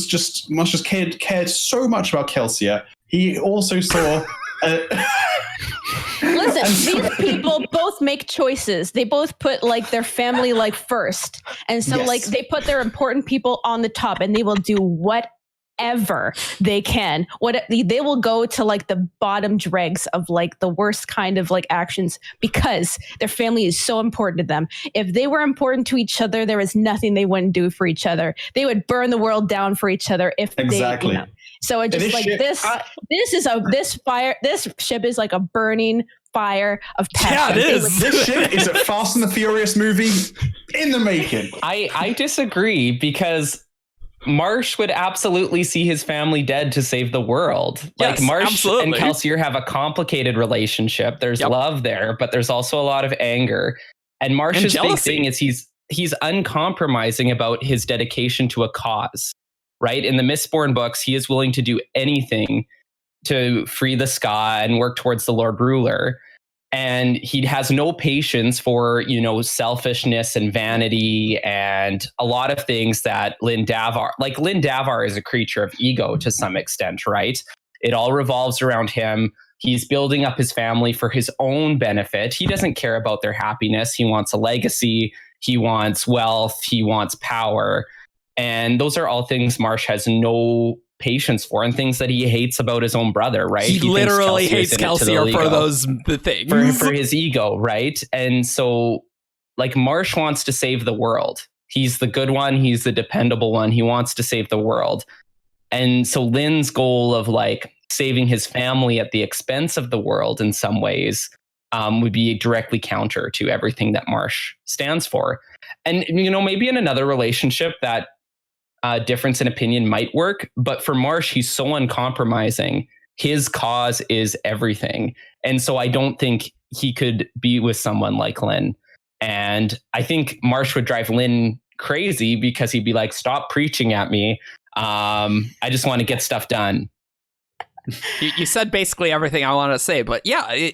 just cared so much about Kelsier. He also saw. Listen, these people both make choices. They both put like their family like first, and so like they put their important people on the top, and they will do whatever they can. They will go to like the bottom dregs of like the worst kind of like actions because their family is so important to them. If they were important to each other, there is nothing they wouldn't do for each other. They would burn the world down for each other if exactly. they, So it just like this ship is like a burning fire of passion. Yeah, it is. This shit is a Fast and the Furious movie in the making. I disagree because Marsh would absolutely see his family dead to save the world. Yes, like Marsh absolutely. and Kelsier have a complicated relationship. There's love there, but there's also a lot of anger. And Marsh's big thing is he's uncompromising about his dedication to a cause. Right? In the Mistborn books, he is willing to do anything to free the sky and work towards the Lord Ruler. And he has no patience for, selfishness and vanity and a lot of things that Lin Davar is a creature of ego to some extent, right? It all revolves around him. He's building up his family for his own benefit. He doesn't care about their happiness. He wants a legacy. He wants wealth. He wants power. And those are all things Marsh has no patience for and things that he hates about his own brother, right? He literally hates Kelsier for those things. For his ego, right? And so, like, Marsh wants to save the world. He's the good one. He's the dependable one. He wants to save the world. And so Lin's goal of, like, saving his family at the expense of the world in some ways would be directly counter to everything that Marsh stands for. And, maybe in another relationship that difference in opinion might work, but for Marsh, he's so uncompromising. His cause is everything. And so I don't think he could be with someone like Lin. And I think Marsh would drive Lin crazy because he'd be like, stop preaching at me. I just want to get stuff done. You said basically everything I want to say, but yeah,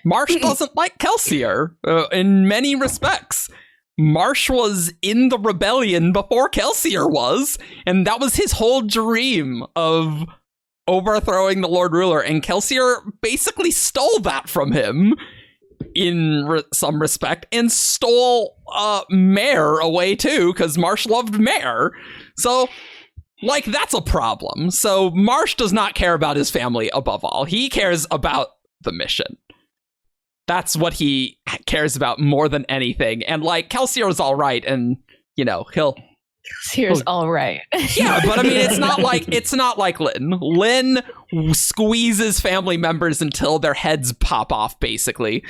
Marsh doesn't like Kelsier in many respects. Marsh was in the rebellion before Kelsier was, and that was his whole dream of overthrowing the Lord Ruler, and Kelsier basically stole that from him. some respect, and stole Mare away too, because Marsh loved Mare. So, like, that's a problem. So Marsh does not care about his family above all. He cares about the mission. That's what he cares about more than anything. And, like, Kelsier's all right, and, you know, Here's all right. Yeah, but I mean, it's not like Lin. Lin squeezes family members until their heads pop off, basically.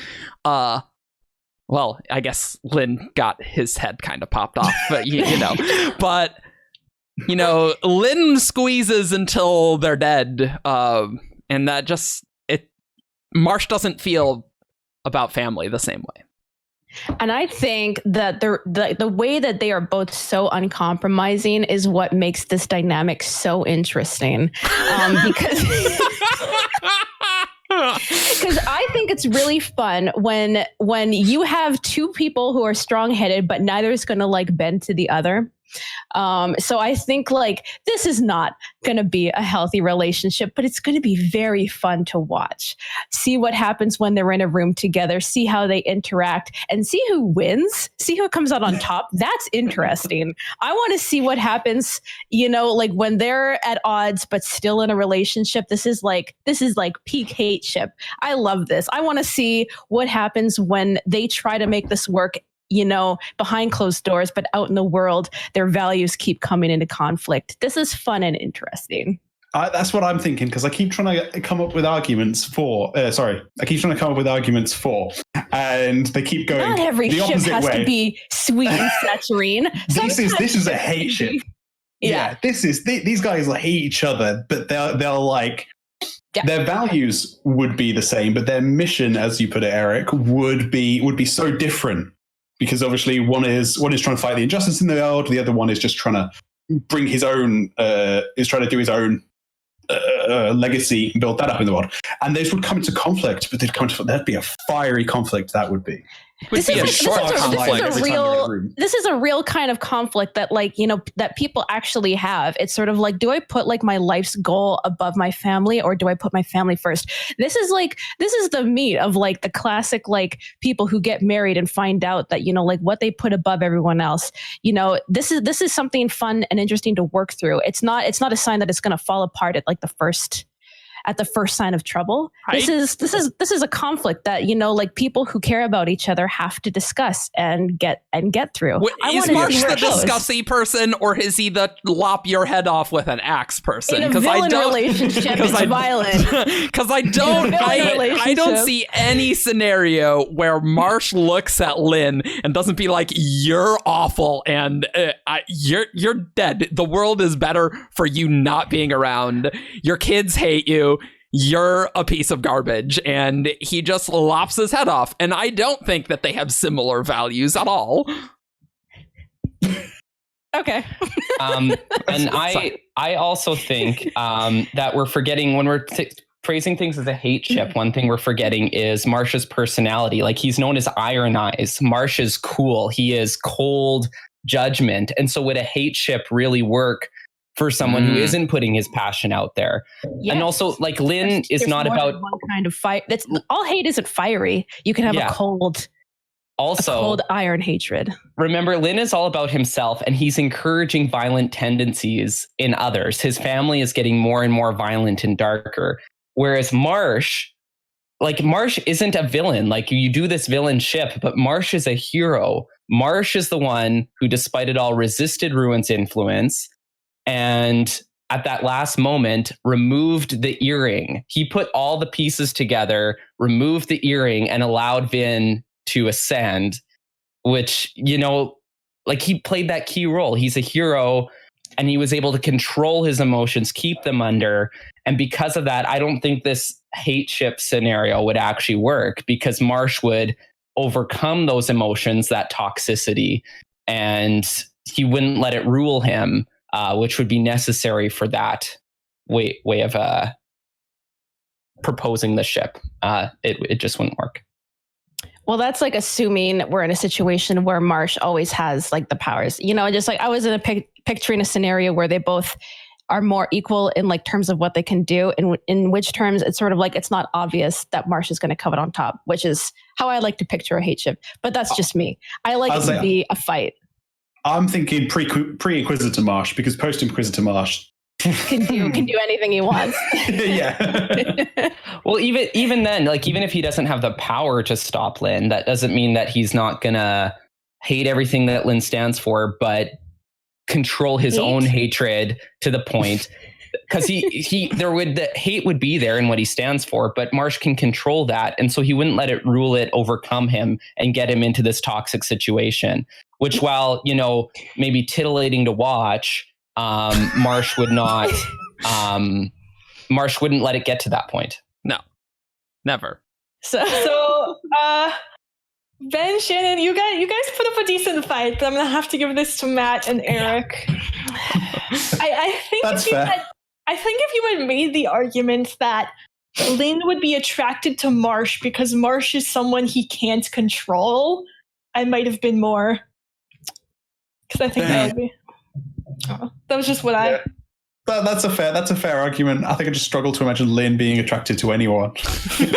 Well, I guess Lin got his head kind of popped off, but you know. But, you know, Lin squeezes until they're dead, and that just Marsh doesn't feel about family the same way. And I think that the way that they are both so uncompromising is what makes this dynamic so interesting. Because I think it's really fun when you have two people who are strong-headed, but neither is going to like bend to the other. So I think like this is not going to be a healthy relationship, but it's going to be very fun to watch. See what happens when they're in a room together, see how they interact, and see who wins, see who comes out on top. That's interesting. I want to see what happens, you know, like when they're at odds, but still in a relationship. This is like peak hate ship. I love this. I want to see what happens when they try to make this work, you know, behind closed doors, but out in the world, their values keep coming into conflict. This is fun and interesting. That's what I'm thinking, because I keep trying to come up with arguments for, and they keep going. Not every the ship has way. to be sweet and saturine. This is a hate ship. Yeah. These guys hate each other, but they'll like, their values would be the same, but their mission, as you put it, Eric, would be so different. Because obviously one is trying to fight the injustice in the world, the other one is just trying to bring his own, is trying to do his own legacy and build that up in the world. And those would come into conflict, but that'd be a fiery conflict. That would be. This is a real kind of conflict that, like, you know, that people actually have. It's sort of like, do I put like my life's goal above my family, or do I put my family first? This is the meat of like the classic, like, people who get married and find out that, you know, like what they put above everyone else. You know, this is something fun and interesting to work through. It's not a sign that it's going to fall apart at like the first sign of trouble. Right? This is a conflict that, you know, like people who care about each other have to discuss and get through. Is Marsh the discussy person, or is he the lop your head off with an axe person? In a villain relationship, it's violent. Because I don't see any scenario where Marsh looks at Lin and doesn't be like, "You're awful and you're dead. The world is better for you not being around. Your kids hate you. You're a piece of garbage," and he just lops his head off. And I don't think that they have similar values at all. Okay. And I also think that we're forgetting when we're praising things as a hate ship. One thing we're forgetting is Marsh's personality. Like, he's known as Iron Eyes. Marsh is cool. He is cold judgment. And so would a hate ship really work for someone who isn't putting his passion out there? Yes. And also, like, Lin is not about one kind of fight. That's all. Hate isn't fiery. You can have a cold iron hatred. Remember, Lin is all about himself, and he's encouraging violent tendencies in others. His family is getting more and more violent and darker. Whereas Marsh isn't a villain. Like, you do this villain ship, but Marsh is a hero. Marsh is the one who, despite it all, resisted Ruin's influence. And at that last moment, removed the earring. He put all the pieces together, removed the earring, and allowed Vin to ascend, which, you know, like, he played that key role. He's a hero, and he was able to control his emotions, keep them under. And because of that, I don't think this hate ship scenario would actually work, because Marsh would overcome those emotions, that toxicity, and he wouldn't let it rule him. Which would be necessary for that way of proposing the ship. It just wouldn't work. Well, that's like assuming we're in a situation where Marsh always has like the powers. You know, just like I was picturing a scenario where they both are more equal in like terms of what they can do, and in which terms it's sort of like it's not obvious that Marsh is going to come out on top, which is how I like to picture a hate ship. But that's just me. I like it to be a fight. I'm thinking pre-Inquisitor Marsh, because post-Inquisitor Marsh can do anything he wants. Yeah. Well, even then, like even if he doesn't have the power to stop Lin, that doesn't mean that he's not gonna hate everything that Lin stands for, but control his own hatred to the point, because the hate would be there in what he stands for, but Marsh can control that, and so he wouldn't let it rule it, overcome him, and get him into this toxic situation. Which, while maybe titillating to watch, Marsh would not. Marsh wouldn't let it get to that point. No, never. So Ben, Shannon, you guys put up a decent fight. I'm gonna have to give this to Matt and Eric. I think that's fair. I think if you had made the argument that Lin would be attracted to Marsh because Marsh is someone he can't control, I might have been more. Because I think that would be. That was just what I. That's a fair argument. I think I just struggle to imagine Lin being attracted to anyone. Same.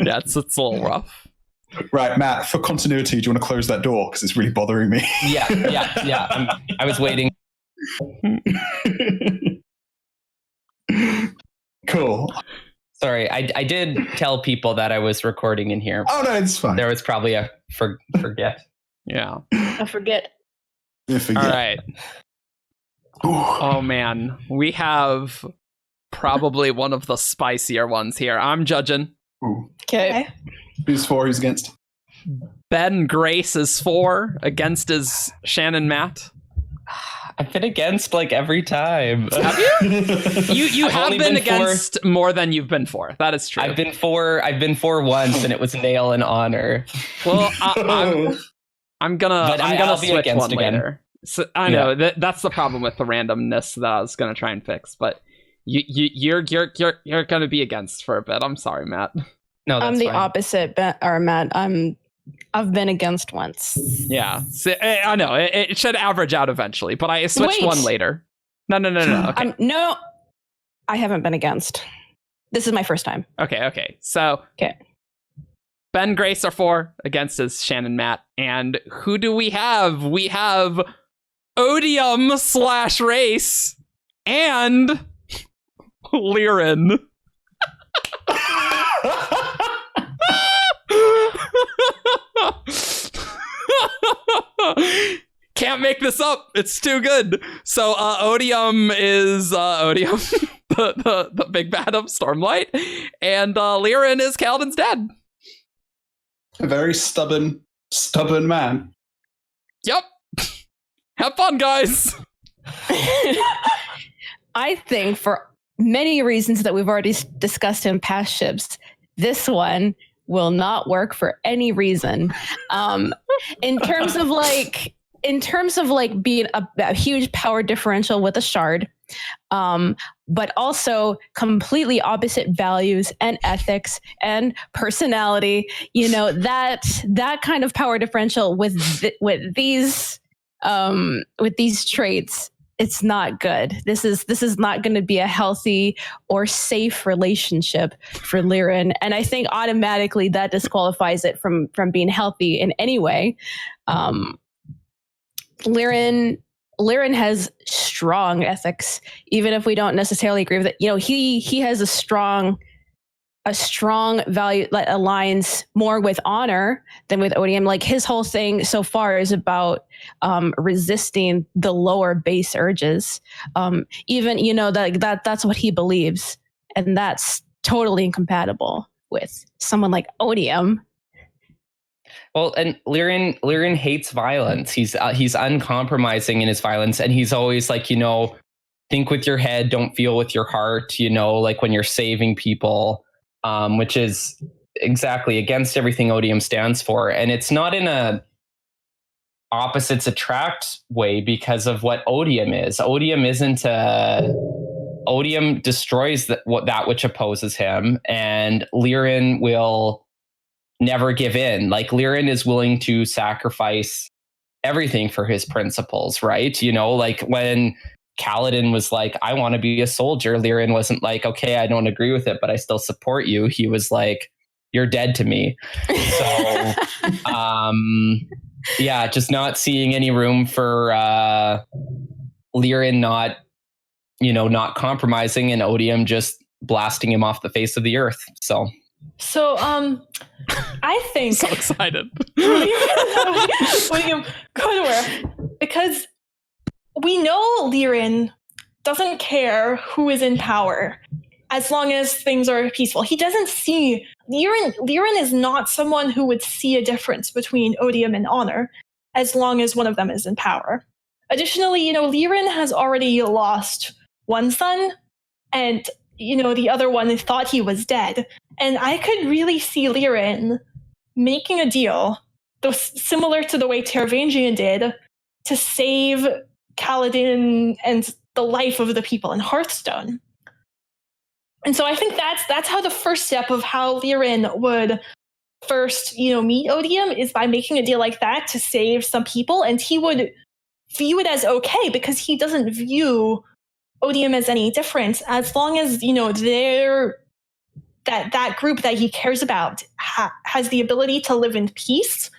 Yeah, it's a little rough. Right, Matt, for continuity, do you want to close that door? Because it's really bothering me. Yeah. I was waiting. Cool. Sorry, I did tell people that I was recording in here. Oh, no, it's fine. There was probably a forget. Yeah. I forget. All right. Oh, man. We have probably one of the spicier ones here. I'm judging. Okay. Who's for? Who's against? Ben Grace is 4 against is Shannon Matt. I've been against like every time. Have you? You have been against more than you've been for. That is true. I've been for once, and it was Nale and Honor. Well, I'm gonna switch one again. later. So, I know that's the problem with the randomness that I was gonna try and fix, but you're gonna be against for a bit. I'm sorry, Matt. No, that's I'm the fine. opposite, Matt. I've been against once. Yeah, so, I know it should average out eventually, but I switched one later. No. Okay. No, I haven't been against. This is my first time. Okay. So Ben Grace are 4 against is Shannon Matt, and who do we have? We have Odium / Race and Lerin. Can't make this up. It's too good. So Odium is Odium, the big bad of Stormlight, and Lerin is Kaladin's dad. A very stubborn man. Yep. Have fun, guys. I think for many reasons that we've already discussed in past ships, this one will not work for any reason. In terms of being a huge power differential with a shard, but also completely opposite values and ethics and personality. That kind of power differential with these traits, it's not good. This is not going to be a healthy or safe relationship for Lerin, and I think automatically that disqualifies it from being healthy in any way. Lerin has strong ethics, even if we don't necessarily agree with it. He has a strong value that aligns more with honor than with odium. Like his whole thing so far is about resisting the lower base urges. Even that's what he believes, and that's totally incompatible with someone like Odium. Well, and Lerin hates violence. He's uncompromising in his violence, and he's always like, think with your head, don't feel with your heart. Like when you're saving people, which is exactly against everything Odium stands for, and it's not in a opposites attract way because of what Odium is. Odium isn't Odium destroys that which opposes him, and Lerin will never give in. Like Lerin is willing to sacrifice everything for his principles, right? You know, like when Kaladin was like, I want to be a soldier, Lirin wasn't like, okay, I don't agree with it, but I still support you. He was like, you're dead to me. So, yeah, just not seeing any room for Lirin not compromising, and Odium just blasting him off the face of the earth. So I think So excited. William, go to where? Because we know Lirin doesn't care who is in power as long as things are peaceful. He doesn't see Lirin is not someone who would see a difference between odium and honor as long as one of them is in power. Additionally, Lirin has already lost one son, and the other one thought he was dead. And I could really see Lirin making a deal, though similar to the way Taravangian did, to save Kaladin and the life of the people in Hearthstone. And so I think that's how the first step of how Lirin would first, meet Odium is by making a deal like that to save some people, and he would view it as okay because he doesn't view Odium as any different as long as they're that group that he cares about has the ability to live in peace.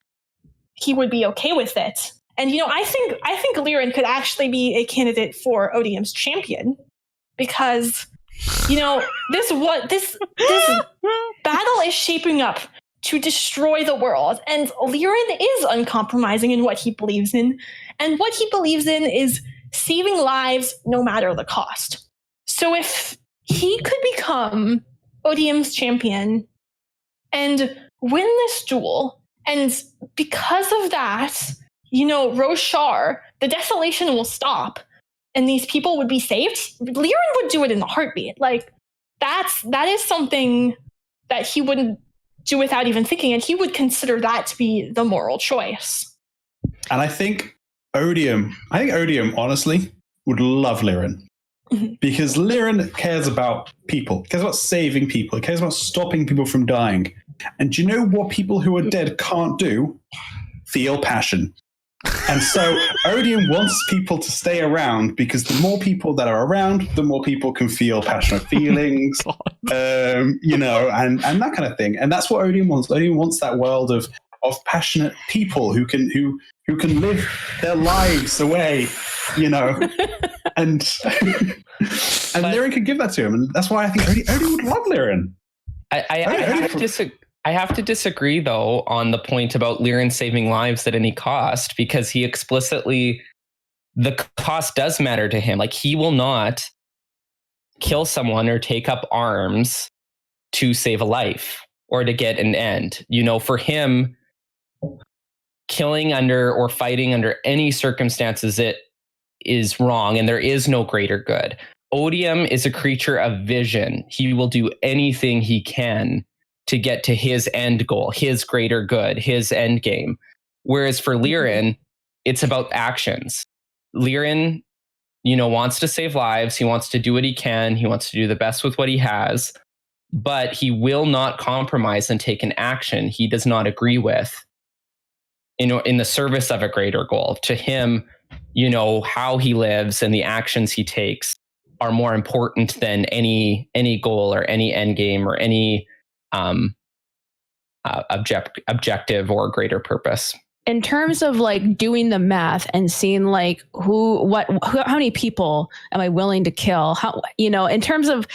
He would be okay with it. And I think Lirin could actually be a candidate for Odium's champion because this battle is shaping up to destroy the world, and Lirin is uncompromising in what he believes in, and what he believes in is saving lives no matter the cost. So if he could become Odium's champion and win this duel, and because of that, Roshar, the desolation will stop and these people would be saved, Lirin would do it in a heartbeat. Like that is something that he wouldn't do without even thinking, and he would consider that to be the moral choice. And I think Odium honestly would love Lirin. Because Lirin cares about people, cares about saving people, cares about stopping people from dying. And do you know what people who are dead can't do? Feel passion. And so Odium wants people to stay around because the more people that are around, the more people can feel passionate feelings, and that kind of thing. And that's what Odium wants. Odium wants that world of passionate people who can live their lives away, and Lirin could give that to him, and that's why I think Odium would love Lirin. I have to disagree, though, on the point about Lirin saving lives at any cost, because he explicitly, the cost does matter to him. Like, he will not kill someone or take up arms to save a life or to get an end. For him, killing under or fighting under any circumstances, it is wrong, and there is no greater good. Odium is a creature of vision. He will do anything he can to get to his end goal, his greater good, his end game. Whereas for Lirin, it's about actions. Lirin, wants to save lives. He wants to do what he can. He wants to do the best with what he has, but he will not compromise and take an action he does not agree with, in the service of a greater goal. To him, how he lives and the actions he takes are more important than any goal or any end game or any objective or greater purpose. In terms of like doing the math and seeing like how many people am I willing to kill? In terms of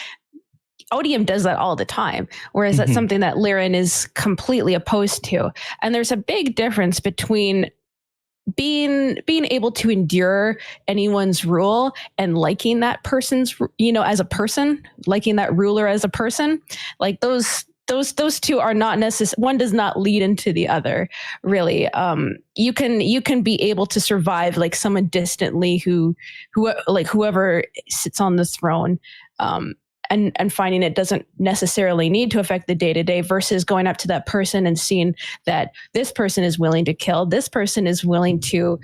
Odium does that all the time, whereas that's something that Lirin is completely opposed to. And there's a big difference between being able to endure anyone's rule and liking that person's, as a person, liking that ruler as a person. Like those two are not necessary. One does not lead into the other, really. You can be able to survive like someone distantly whoever sits on the throne, and finding it doesn't necessarily need to affect the day-to-day versus going up to that person and seeing that this person is willing to kill, this person is willing to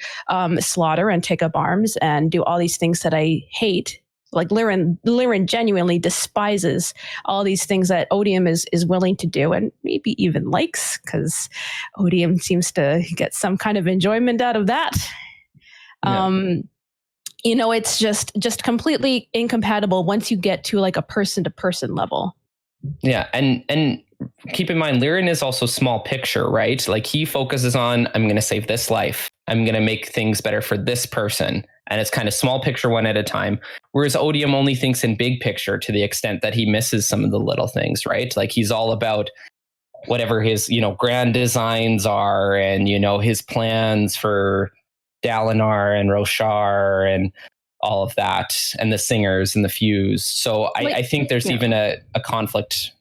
slaughter and take up arms and do all these things that I hate Like Lirin genuinely despises all these things that Odium is willing to do, and maybe even likes, because Odium seems to get some kind of enjoyment out of that. Yeah. It's just completely incompatible once you get to like a person-to-person level. Yeah, and keep in mind, Lirin is also small picture, right? Like he focuses on, I'm going to save this life. I'm going to make things better for this person. And it's kind of small picture one at a time. Whereas Odium only thinks in big picture to the extent that he misses some of the little things, right? Like he's all about whatever his, grand designs are and, his plans for Dalinar and Roshar and all of that, and the singers and the fuse. So I think there's even a conflict.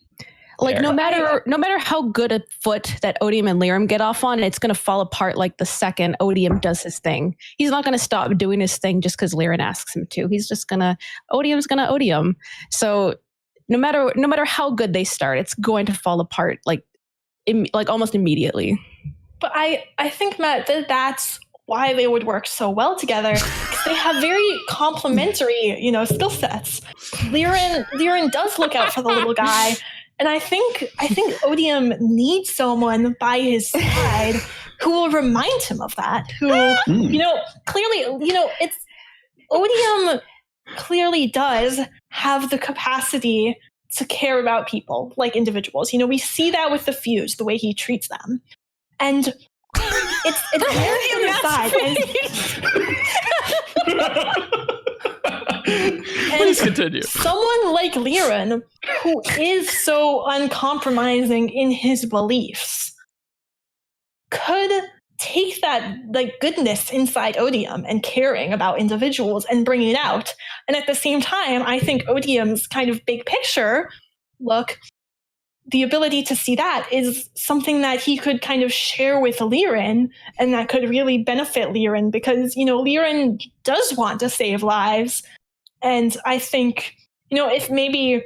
Like no matter how good a foot that Odium and Lirin get off on, it's going to fall apart like the second Odium does his thing. He's not going to stop doing his thing just because Lirin asks him to. He's just Odium's going to Odium. So no matter how good they start, it's going to fall apart like almost immediately. But I think, Matt, that's why they would work so well together, because they have very complementary, skill sets. Lirin does look out for the little guy. And I think Odium needs someone by his side who will remind him of that. Who, clearly, it's Odium clearly does have the capacity to care about people like individuals. We see that with the fuse, the way he treats them, and it's very on his side. Please continue. Someone like Lirin, who is so uncompromising in his beliefs, could take that goodness inside Odium and caring about individuals and bring it out. And at the same time, I think Odium's kind of big picture look, the ability to see that is something that he could kind of share with Lirin, and that could really benefit Lirin, because, Lirin does want to save lives. And I think, if maybe,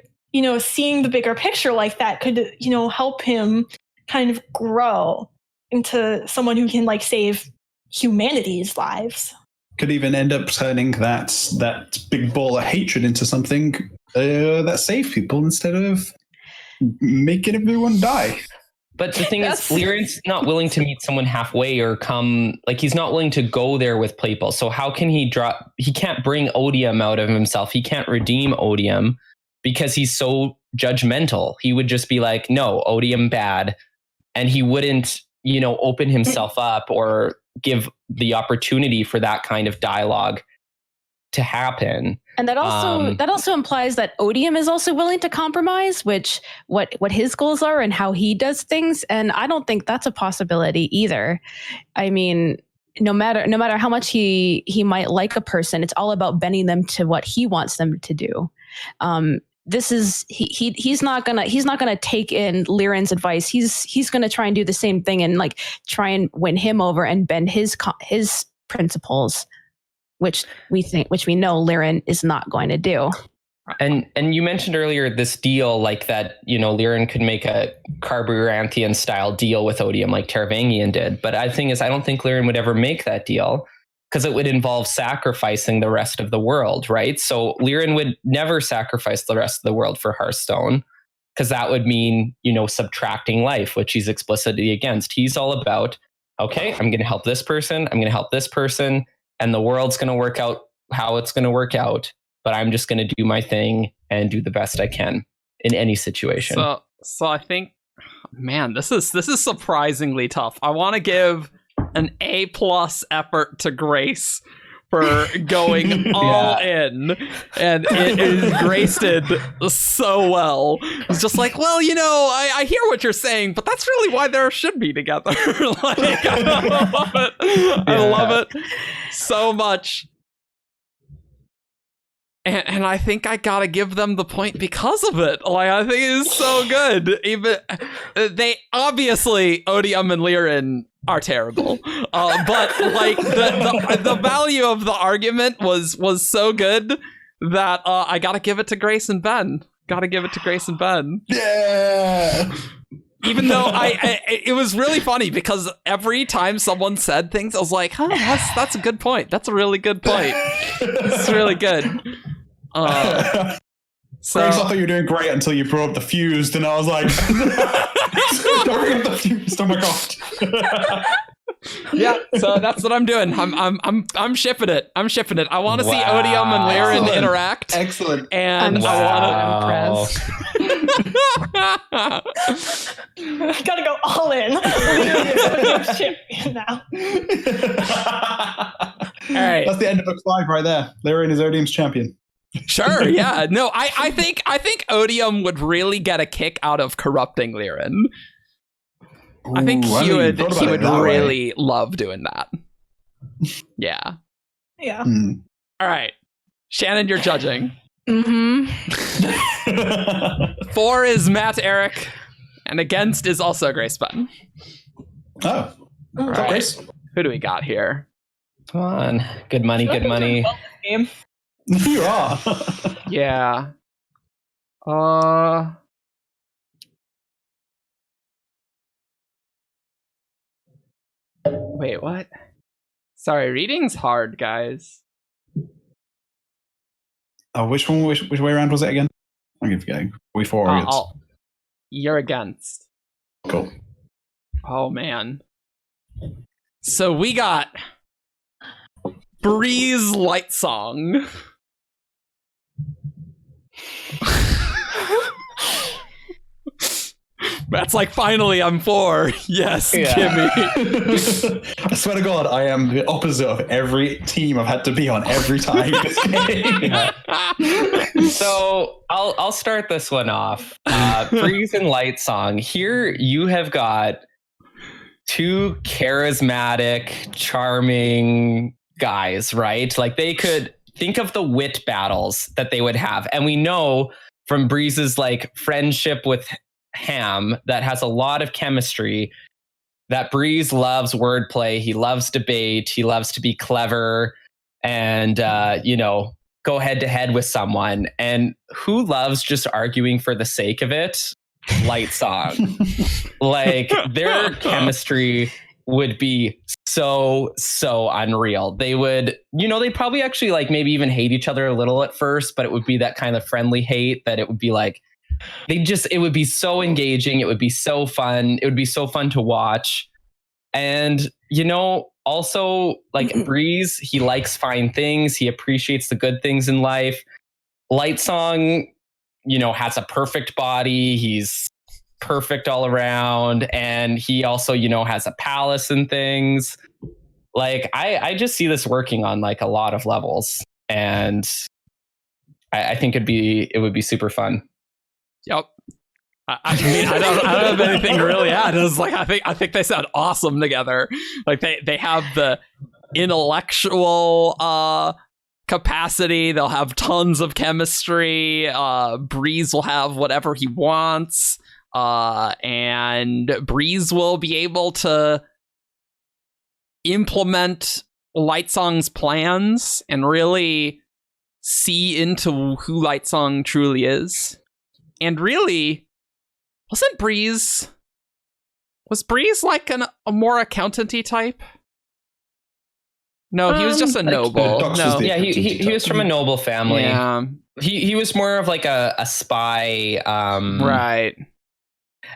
seeing the bigger picture like that could, help him kind of grow into someone who can save humanity's lives. Could even end up turning that big ball of hatred into something that saves people instead of making everyone die. But the thing is, Lirin's not willing to meet someone halfway or he's not willing to go there with people. So how can he can't bring Odium out of himself. He can't redeem Odium because he's so judgmental. He would just be like, no, Odium bad. And he wouldn't, open himself up or give the opportunity for that kind of dialogue to happen. And that also implies that Odium is also willing to compromise, which what his goals are and how he does things. And I don't think that's a possibility either. I mean, no matter how much he might like a person, it's all about bending them to what he wants them to do. He's not gonna take in Lirin's advice. He's gonna try and do the same thing and try and win him over and bend his principles, which we know Lirin is not going to do. And you mentioned earlier this deal that, Lirin could make a Carburantian style deal with Odium like Taravangian did. But the thing is, I don't think Lirin would ever make that deal because it would involve sacrificing the rest of the world, right? So Lirin would never sacrifice the rest of the world for Hearthstone, because that would mean, subtracting life, which he's explicitly against. He's all about, okay, I'm going to help this person. I'm going to help this person. And the world's going to work out how it's going to work out. But I'm just going to do my thing and do the best I can in any situation. So I think, man, this is surprisingly tough. I want to give an A+ effort to Grace for going all in, and it is graced it so well. It's just I hear what you're saying, but that's really why there should be together. I love it. I love it so much. And I think I gotta give them the point because of it. I think it is so good. Even they obviously, Odium and Lirin are terrible, but the value of the argument was so good that I gotta give it to Grace and Ben. Yeah. Even though it was really funny because every time someone said things, I was like, that's a good point. That's a really good point. It's really good. So Grace, I thought you were doing great until you brought up the fused, and I was like, don't bring up the fused. Oh my god. yeah, so that's what I'm doing. I'm shipping it. I'm shipping it. I want to see Odium and Lerin Excellent. interact. Excellent. And I want I gotta go all in. Now. All right. That's the end of book 5 right there. Lerin is Odium's champion. Sure, yeah. No, I think Odium would really get a kick out of corrupting Lerin. I think he would really love doing that. Yeah. Yeah. All right. Shannon, you're judging. Mm-hmm. 4 is Matt Eric, and against is also Grace Button. Oh. All right. Grace. Who do we got here? Come on. Good money, good money. Game. You are. Yeah. Wait, what? Sorry, reading's hard, guys. Oh, which way around was it again? I'm forgetting. We 4 or against? You're against. Cool. Oh man. So we got Mraize Lightsong. That's like, finally I'm 4. Yes, Kimmy. I swear to God, I am the opposite of every team I've had to be on every time this game. So I'll start this one off. Mraize and Lightsong. Here you have got 2 charismatic, charming guys, right? Like, they could think of the wit battles that they would have. And we know from Mraize's like friendship with Ham that has a lot of chemistry, that Mraize loves wordplay. He loves debate. He loves to be clever and, go head to head with someone. And who loves just arguing for the sake of it? Lightsong. Like, their chemistry would be so unreal. They would, they'd probably actually like maybe even hate each other a little at first, but it would be that kind of friendly hate that it would be like, it would be so engaging. It would be so fun. It would be so fun to watch. And, also like Mraize, he likes fine things. He appreciates the good things in life. Lightsong, has a perfect body. He's perfect all around. And he also, has a palace and things. Like, I just see this working on like a lot of levels. And I think it would be super fun. Yep. I mean, I don't have anything to really add. It's like, I think they sound awesome together. Like, they have the intellectual capacity. They'll have tons of chemistry. Mraize will have whatever he wants. And Mraize will be able to implement Lightsong's plans and really see into who Lightsong truly is. And really, was Mraize like a more accountant-y type? No, he was just a noble. No, yeah, he was from a noble family. Yeah. He was more of like a spy. Right.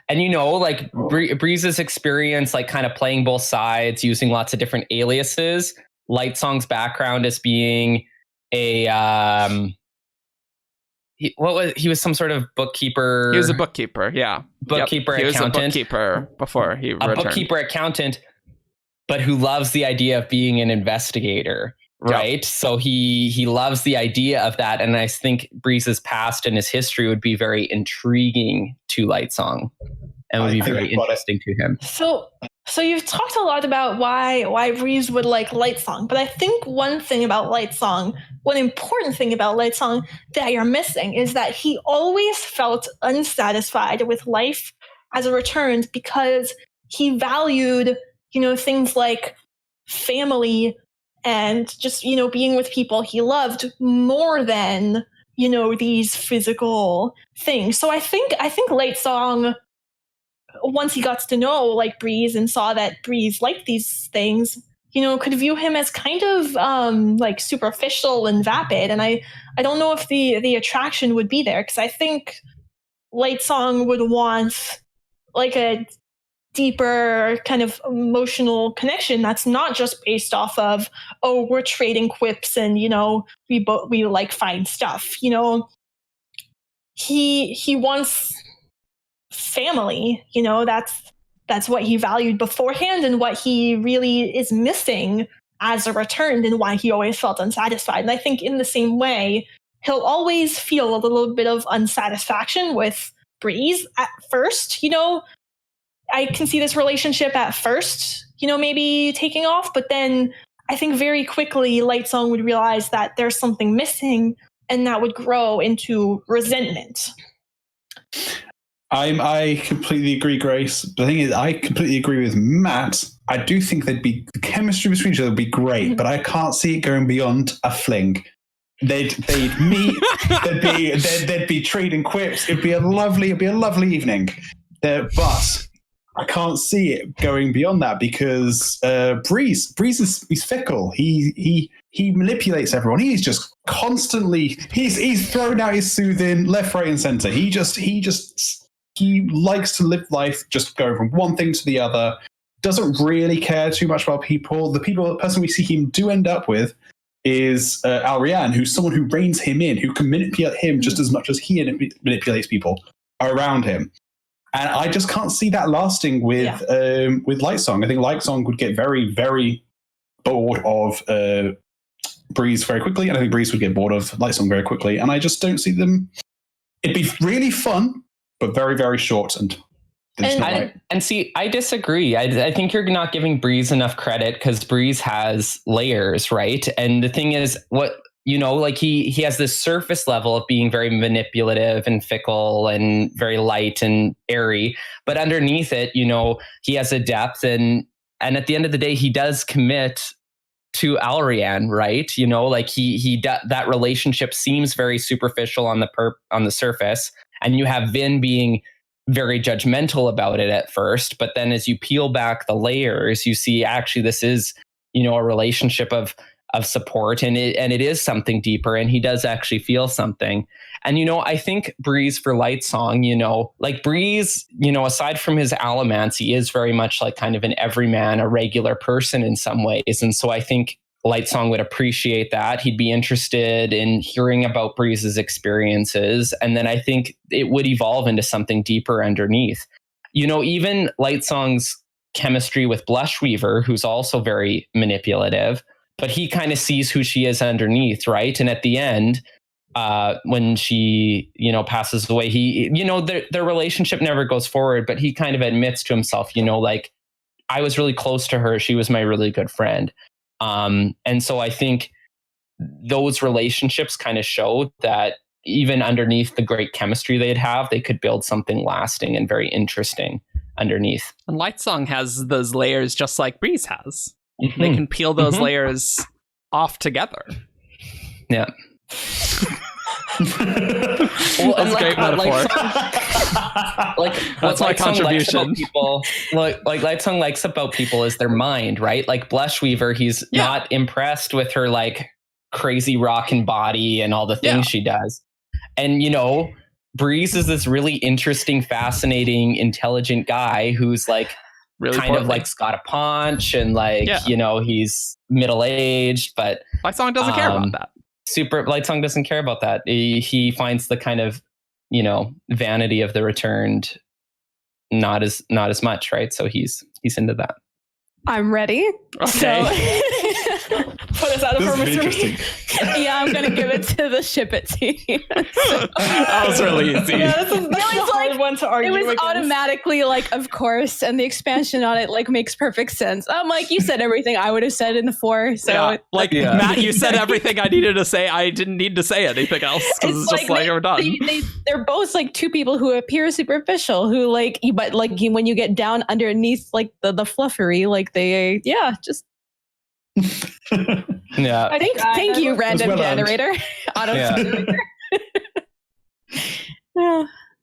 And like Mraize's experience, like kind of playing both sides, using lots of different aliases. Lightsong's background as being a he was some sort of bookkeeper. He was a bookkeeper, yeah. Bookkeeper, yep. accountant. He was a bookkeeper before he returned. A bookkeeper, accountant, but who loves the idea of being an investigator, right? Yep. So he loves the idea of that. And I think Mraize's past and his history would be very intriguing to Lightsong and would be very interesting to him. So you've talked a lot about why Mraize would like Lightsong, but I think one important thing about Lightsong that you're missing is that he always felt unsatisfied with life as it returned because he valued, things like family and just, being with people he loved more than, these physical things. So I think Lightsong, once he got to know like Mraize and saw that Mraize liked these things, could view him as kind of like superficial and vapid. And I don't know if the attraction would be there, because I think Lightsong would want like a deeper kind of emotional connection that's not just based off of, oh, we're trading quips and we like fine stuff. He wants family. That's what he valued beforehand, and what he really is missing as a return, and why he always felt unsatisfied. And I think in the same way, he'll always feel a little bit of unsatisfaction with Mraize at first. I can see this relationship at first, maybe taking off, but then I think very quickly Lightsong would realize that there's something missing, and that would grow into resentment. I completely agree, Grace. The thing is, I completely agree with Matt. I do think the chemistry between each other would be great, but I can't see it going beyond a fling. They'd meet. They'd be trading quips. It'd be a lovely evening. But I can't see it going beyond that, because Mraize is he's fickle. He manipulates everyone. He's just constantly he's throwing out his soothing left, right, and center. He likes to live life, just go from one thing to the other. Doesn't really care too much about people. The person we see him do end up with is Alrian, who's someone who reins him in, who can manipulate him just as much as he manipulates people around him. And I just can't see that lasting with Lightsong. I think Lightsong would get very, very bored of Mraize very quickly, and I think Mraize would get bored of Lightsong very quickly. And I just don't see them. It'd be really fun, but very, very short. And see, I disagree. I think you're not giving Mraize enough credit, because Mraize has layers, right? And the thing is, like he has this surface level of being very manipulative and fickle and very light and airy, but underneath it, he has a depth, and at the end of the day, he does commit to Alrian, right? That relationship seems very superficial on the surface, and you have Vin being very judgmental about it at first, but then as you peel back the layers, you see actually this is a relationship of support, and it is something deeper, and he does actually feel something. And I think Mraize for Lightsong, like Mraize, aside from his aliments, he is very much like kind of an everyman, a regular person in some ways. And so I think Lightsong would appreciate that. He'd be interested in hearing about Mraize's experiences, and then I think it would evolve into something deeper underneath. Even Lightsong's chemistry with Blushweaver, who's also very manipulative, but he kind of sees who she is underneath, right? And at the end, when she, passes away, he, their relationship never goes forward, but he kind of admits to himself, like, I was really close to her. She was my really good friend. And so I think those relationships kind of show that even underneath the great chemistry they'd have, they could build something lasting and very interesting underneath. And Lightsong has those layers just like Mraize has. Mm-hmm. They can peel those layers off together. Yeah. That's a great metaphor. That's my contribution. Lightsong likes about people is their mind, right? Like Blushweaver, he's not impressed with her like crazy rockin' body and all the things she does. And Mraize is this really interesting, fascinating, intelligent guy who's like really kind of like's got a punch and he's middle-aged, but Lightsong doesn't care about that. Lightsong doesn't care about that. He finds the kind of vanity of the returned not as much, right? So he's into that. I'm ready. Okay. Put us out of our misery. Yeah, I'm gonna give it to the ship it team. That was really easy. Yeah, that's a hard one to argue. It was against. automatically like, of course, and the expansion on it like makes perfect sense. Like you said everything I would have said in the 4. So Matt, you said everything I needed to say. I didn't need to say anything else because it's just like we're done. They're both like two people who appear superficial, who but when you get down underneath like the fluffery, like they just. Yeah. Thank you, random generator. Auto generator.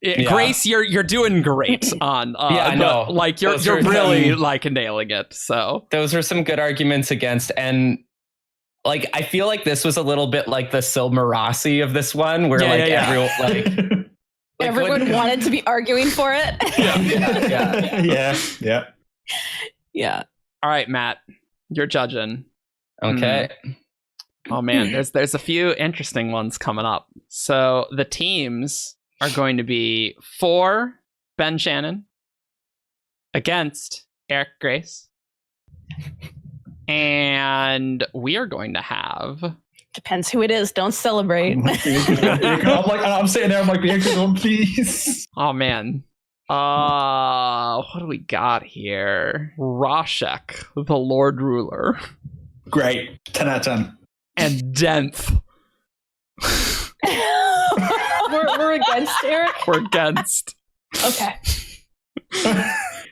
Grace, you're doing great on. I know. Like you're really like nailing it. So those are some good arguments against, and like I feel like this was a little bit like the Silmarassi of this one, where everyone everyone wanted to be arguing for it. Yeah. All right, Matt, you're judging. Okay. Oh man, there's a few interesting ones coming up. So the teams are going to be for Ben Shannon against Eric Grace. And we are going to have... Depends who it is. Don't celebrate. I'm sitting there, I'm like, please. Oh man. What do we got here? Rashek, the Lord Ruler. Great. 10 out of 10. And Denth. We're against Eric? We're against. Okay.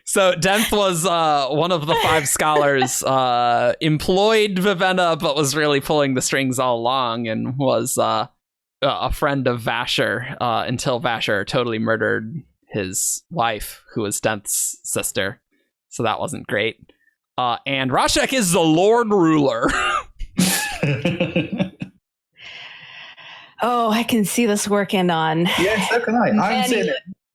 So Denth was one of the 5 scholars employed Vivenna, but was really pulling the strings all along, and was a friend of Vasher until Vasher totally murdered his wife, who was Denth's sister. So that wasn't great. And Rashek is the Lord Ruler. Oh, I can see this working on. Yeah, so can I.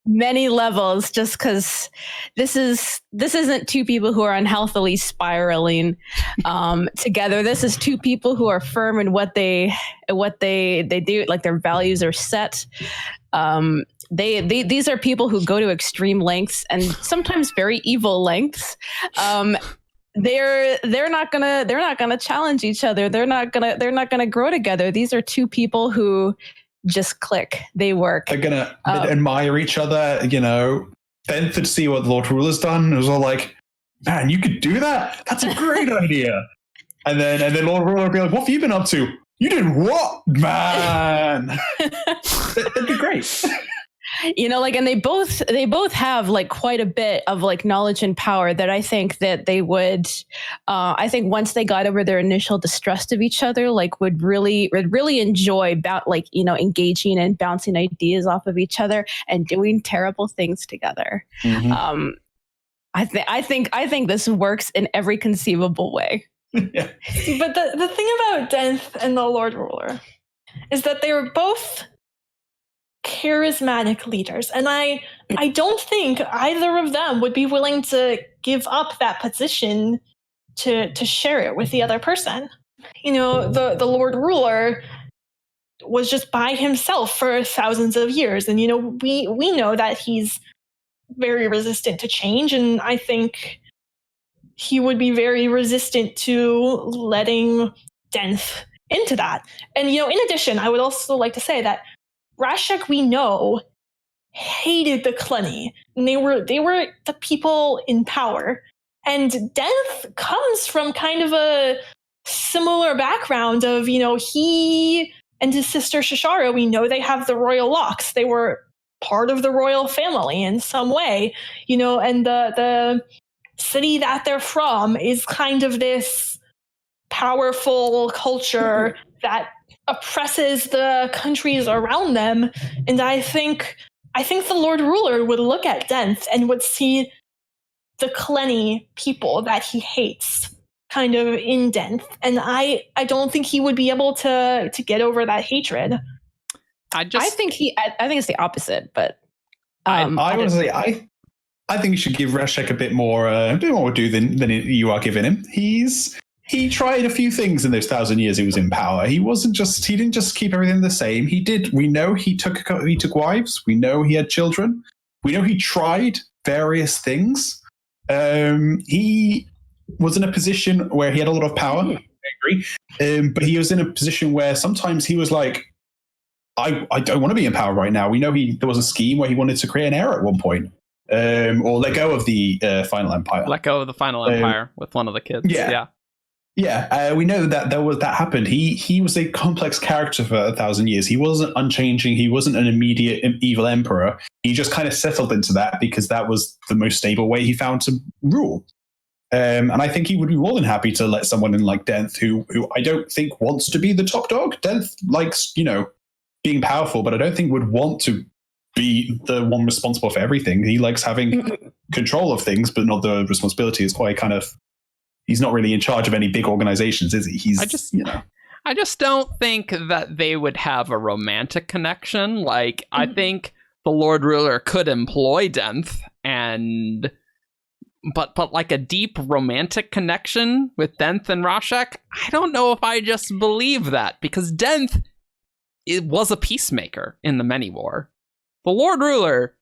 Many levels, just because this isn't 2 people who are unhealthily spiraling together. This is 2 people who are firm in what they do, like their values are set. These are people who go to extreme lengths, and sometimes very evil lengths. They're not gonna challenge each other. They're not gonna grow together. These are 2 people who just click. They work. They're gonna admire each other. You know, Denth would see what the Lord Ruler's done. It was all like, man, you could do that. That's a great idea. And then Lord Ruler would be like, what have you been up to? You did what, man? That'd be great. You know, like, and they both have like quite a bit of like knowledge and power that I think that they would, I think once they got over their initial distrust of each other, like would really enjoy about like, you know, engaging and bouncing ideas off of each other and doing terrible things together. Mm-hmm. I think this works in every conceivable way. Yeah. But the thing about Denth and the Lord Ruler is that they were both charismatic leaders, and I don't think either of them would be willing to give up that position to share it with the other person. You know, the Lord Ruler was just by himself for thousands of years, and you know, we know that he's very resistant to change, and I think he would be very resistant to letting Denth into that. And you know, in addition, I would also like to say that Rashek, we know, hated the Clenny, and they were the people in power. And Denth comes from kind of a similar background of, you know, he and his sister Shishara, we know they have the royal locks. They were part of the royal family in some way, you know, and the city that they're from is kind of this powerful culture that oppresses the countries around them. And I think the Lord Ruler would look at Denth and would see the Clenny people that he hates kind of in Denth. And I don't think he would be able to get over that hatred. I think it's the opposite, but I think you should give Rashek a bit more due than you are giving him. He tried a few things in those 1,000 years he was in power. He didn't just keep everything the same. We know he took wives. We know he had children. We know he tried various things. He was in a position where he had a lot of power. I agree. But he was in a position where sometimes he was like, I don't want to be in power right now. We know there was a scheme where he wanted to create an heir at one point. Or let go of the Final Empire. Let go of the Final Empire with one of the kids. Yeah, we know that that happened. He was a complex character for 1,000 years. He wasn't unchanging. He wasn't an immediate evil emperor. He just kind of settled into that because that was the most stable way he found to rule. And I think he would be more than happy to let someone in like Denth, who I don't think wants to be the top dog. Denth likes, you know, being powerful, but I don't think would want to be the one responsible for everything. He likes having control of things, but not the responsibility. It's quite kind of, he's not really in charge of any big organizations, is he? He's I just don't think that they would have a romantic connection. Like, I think the Lord Ruler could employ Denth, but like a deep romantic connection with Denth and Rashek, I don't know if I just believe that, because Denth was a peacemaker in the Many War. The Lord Ruler,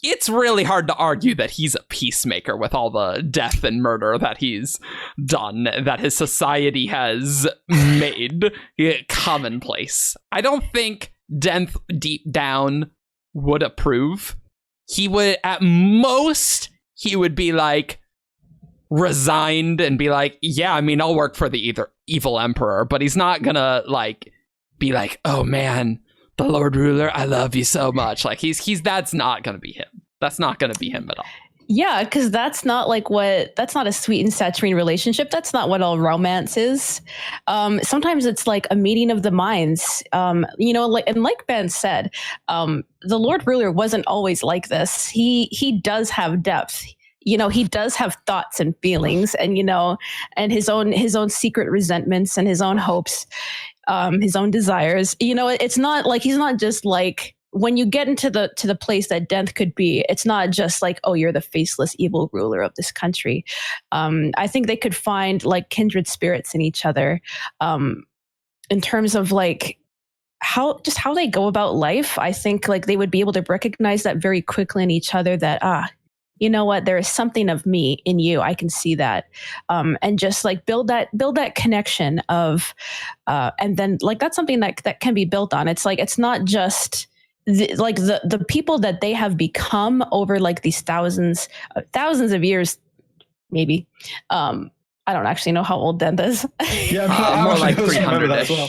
it's really hard to argue that he's a peacemaker with all the death and murder that he's done, that his society has made commonplace. I don't think Denth deep down would approve. He would, at most, he would be like resigned and be like, yeah, I mean, I'll work for the evil emperor, but he's not gonna like be like, oh man, the Lord Ruler, I love you so much. Like he's that's not gonna be him. That's not gonna be him at all. Yeah, because that's not a sweet and saturine relationship. That's not what all romance is. Sometimes it's like a meeting of the minds. Like Ben said, the Lord Ruler wasn't always like this. He does have depth. He does have thoughts and feelings, and and his own secret resentments and his own hopes, his own desires. It's not like he's not just like, when you get into the place that Denth could be, it's not just like, oh, you're the faceless evil ruler of this country. I think they could find like kindred spirits in each other, in terms of like how they go about life. I think like they would be able to recognize that very quickly in each other, that you know what, there is something of me in you. I can see that, and just like build that connection of, and then like that's something that can be built on. It's like, it's not just the people that they have become over like these thousands of years, maybe. I don't actually know how old Denth is. Yeah, more like 300-ish. well.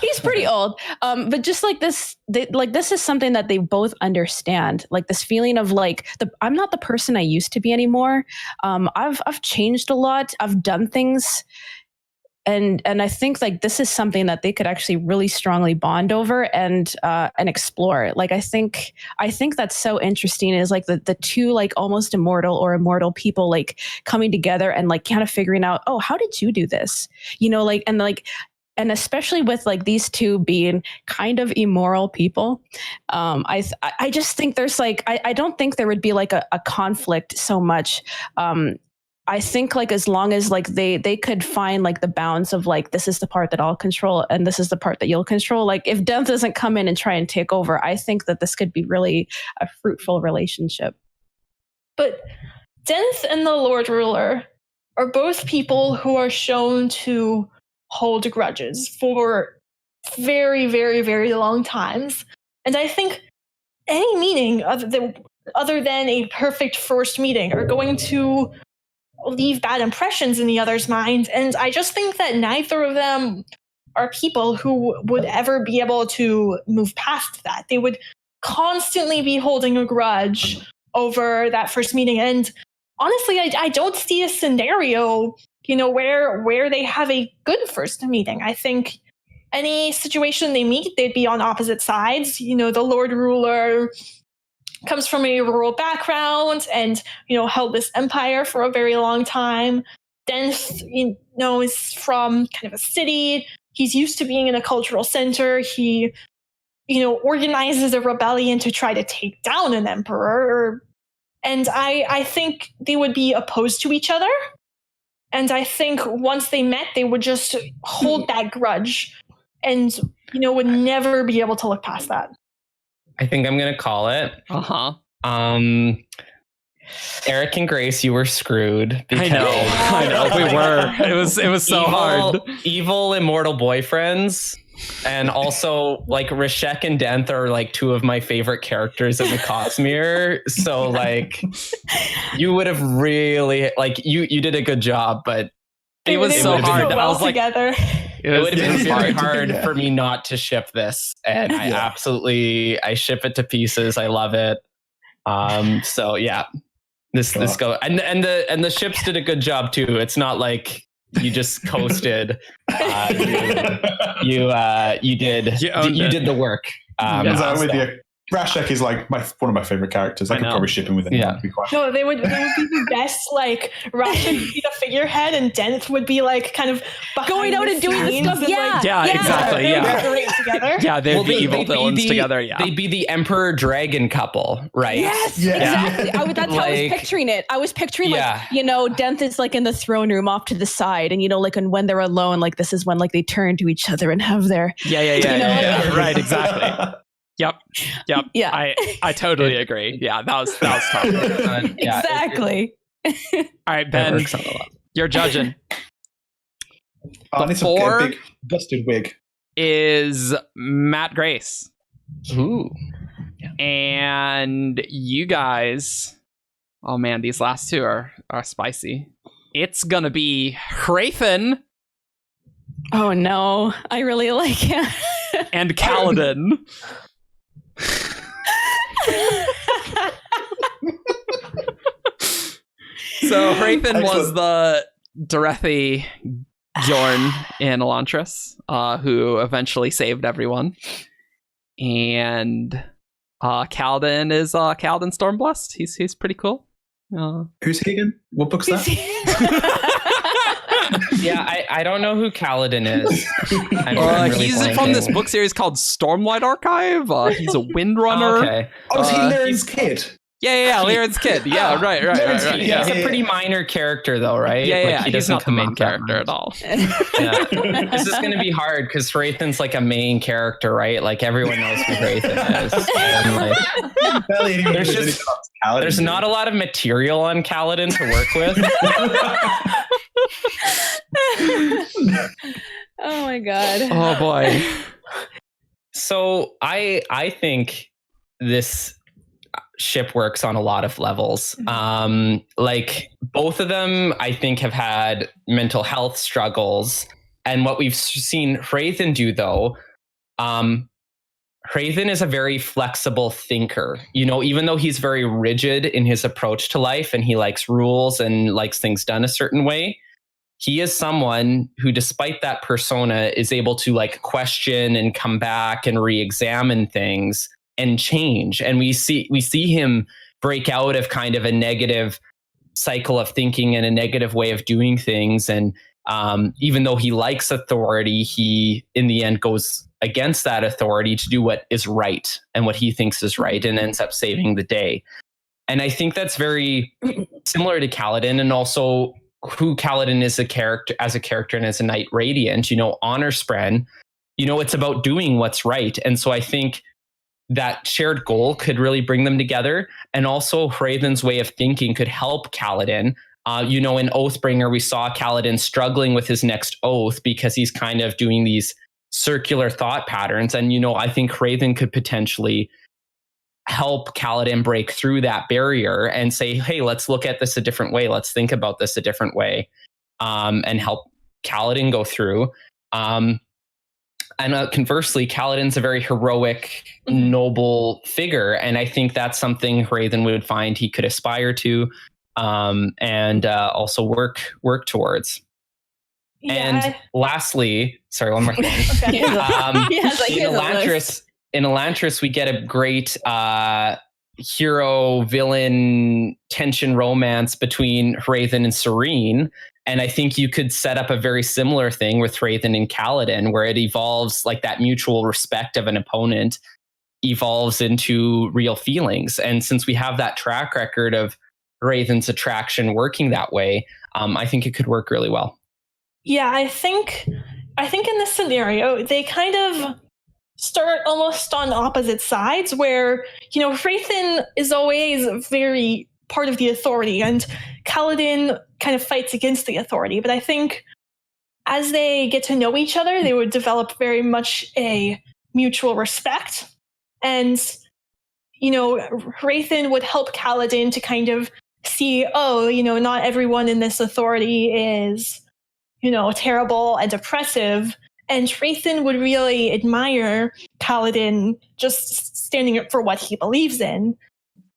He's pretty old. But just like this, this is something that they both understand. Like this feeling of like, I'm not the person I used to be anymore. I've changed a lot. I've done things. And I think like this is something that they could actually really strongly bond over and explore. Like I think that's so interesting, is like the two like almost immortal people like coming together and like kind of figuring out, oh, how did you do this? And especially with like these two being kind of immoral people, I just think there's like, I don't think there would be like a conflict so much. I think like as long as like they could find like the bounds of like, this is the part that I'll control and this is the part that you'll control. Like if Denth doesn't come in and try and take over, I think that this could be really a fruitful relationship. But Denth and the Lord Ruler are both people who are shown to hold grudges for very, very, very long times. And I think any meeting other than a perfect first meeting are going to leave bad impressions in the other's mind. And I just think that neither of them are people who would ever be able to move past that. They would constantly be holding a grudge over that first meeting. And honestly, I don't see a scenario, where they have a good first meeting. I think any situation they meet, they'd be on opposite sides. The Lord Ruler comes from a rural background and, held this empire for a very long time. Denth, is from kind of a city. He's used to being in a cultural center. He, organizes a rebellion to try to take down an emperor. And I think they would be opposed to each other. And I think once they met, they would just hold that grudge and, would never be able to look past that. I think I'm gonna call it. Eric and Grace, you were screwed. I know, we were. It was so hard. Evil immortal boyfriends, and also like Rashek and Denth are like two of my favorite characters in the Cosmere. So like, you would have really like you did a good job, but it was so hard. I was like, together. It would have been very hard for me not to ship this, and I ship it to pieces. I love it. So yeah, this go and the ships did a good job too. It's not like you just coasted. You did the work. With you. Rashek is like one of my favorite characters. I could probably ship him with anyone. Yeah. To be quite No, they would be the best. Like Rashek would be the figurehead, and Denth would be like kind of Going out and doing the stuff. Yeah, exactly. Yeah. Great together. Yeah, they'd be evil villains together. Yeah. They'd be the Emperor Dragon couple, right? Yes, Yeah. exactly. That's how I was picturing it. I was picturing Denth is like in the throne room off to the side, and like and when they're alone, like this is when like they turn to each other and have their Yeah. Right, exactly. Yep. Yeah. I totally agree. Yeah, that was tough. Exactly. All right, Ben, you're judging. it's a big busted wig. Is Matt Grace. Ooh. And you guys, oh man, these last two are spicy. It's gonna be Hrathen. Oh no, I really like him. And Kaladin. So Hrathen was the Dorethi Bjorn in Elantris, who eventually saved everyone. And Kaladin is Kaladin Stormblessed. He's pretty cool. Who's he again? What book's that? Yeah, I don't know who Kaladin is. He's from this book series called Stormlight Archive. He's a Windrunner. Okay. Oh, is he Liren's kid? Yeah, Liren's kid. Yeah, right. He's a pretty minor character, though, right? Yeah. He he's not the main up character at all. Yeah. This is going to be hard because Hrathen's like a main character, right? Like everyone knows who Hrathen is. And, there's not a lot of material on Kaladin to work with. Oh my god. Oh boy. So I think this ship works on a lot of levels. Like both of them, I think, have had mental health struggles. And what we've seen Hrathen do, though, Hrathen is a very flexible thinker. Even though he's very rigid in his approach to life and he likes rules and likes things done a certain way, he is someone who, despite that persona, is able to like question and come back and re-examine things and change. And we see him break out of kind of a negative cycle of thinking and a negative way of doing things. And even though he likes authority, he in the end goes against that authority to do what is right and what he thinks is right, and ends up saving the day. And I think that's very similar to Kaladin, and also who Kaladin is as a character and as a Knight Radiant. Honor Spren, it's about doing what's right. And so I think that shared goal could really bring them together. And also Hrathen's way of thinking could help Kaladin. In Oathbringer, we saw Kaladin struggling with his next oath because he's kind of doing these circular thought patterns. And, I think Hrathen could potentially help Kaladin break through that barrier and say, hey, let's look at this a different way. Let's think about this a different way, and help Kaladin go through. And conversely, Kaladin's a very heroic, noble figure. And I think that's something Hrathen would find he could aspire to, and also work towards. Yeah. And lastly, sorry, one more thing. Okay. In Elantris, we get a great hero-villain tension romance between Hrathen and Serene. And I think you could set up a very similar thing with Hrathen and Kaladin, where it evolves, like that mutual respect of an opponent evolves into real feelings. And since we have that track record of Hrathen's attraction working that way, I think it could work really well. Yeah, I think in this scenario, they kind of start almost on opposite sides where, Hrathen is always very part of the authority and Kaladin kind of fights against the authority. But I think as they get to know each other, they would develop very much a mutual respect. And, Hrathen would help Kaladin to kind of see, not everyone in this authority is, terrible and oppressive. And Hrathen would really admire Kaladin just standing up for what he believes in.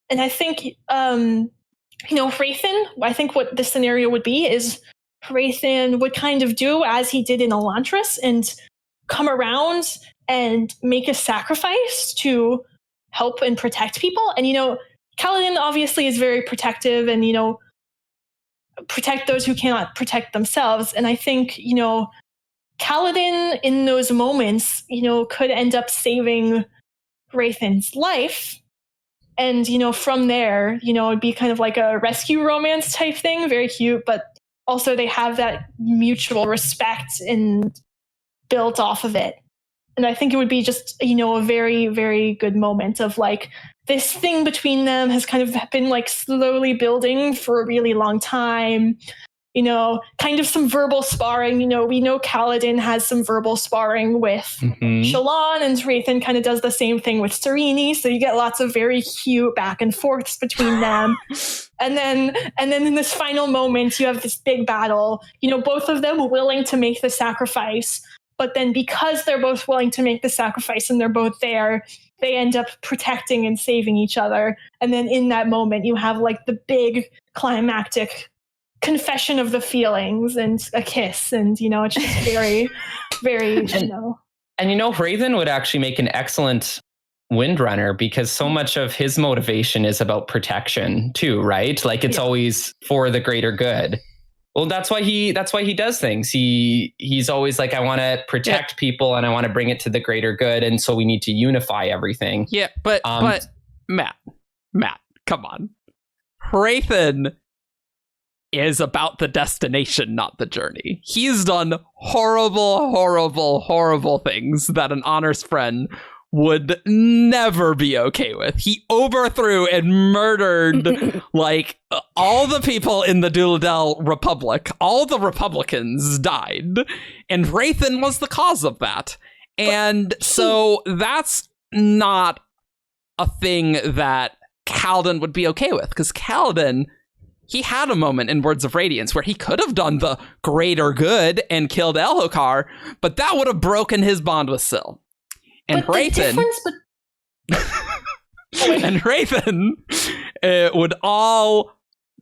And I think, Hrathen, I think what the scenario would be is Hrathen would kind of do as he did in Elantris and come around and make a sacrifice to help and protect people. And, Kaladin obviously is very protective and, protect those who cannot protect themselves. And I think, Kaladin in those moments, could end up saving Raithen's life. And, from there, it'd be kind of like a rescue romance type thing, very cute, but also they have that mutual respect and built off of it. And I think it would be just, a very, very good moment of like, this thing between them has kind of been like slowly building for a really long time. Kind of some verbal sparring. We know Kaladin has some verbal sparring with Shallan, and Raithen kind of does the same thing with Serene. So you get lots of very cute back and forths between them. And then in this final moment, you have this big battle. Both of them willing to make the sacrifice. But then because they're both willing to make the sacrifice and they're both there, they end up protecting and saving each other. And then in that moment, you have like the big climactic confession of the feelings and a kiss. And, it's just very, very, And Raiden would actually make an excellent Windrunner because so much of his motivation is about protection too, right? Like it's always for the greater good. Well, that's why he does things. He's always like, I want to protect people and I want to bring it to the greater good. And so we need to unify everything. Yeah, but Matt, come on. Raithen is about the destination, not the journey. He's done horrible, horrible, horrible things that an honors friend would never be okay with. He overthrew and murdered like all the people in the Duladel Republic. All the Republicans died, and Raithen was the cause of that. And so that's not a thing that Kaladin would be okay with, because Kaladin, he had a moment in Words of Radiance where he could have done the greater good and killed Elhokar, but that would have broken his bond with Syl. And Raithen, and Raithen would all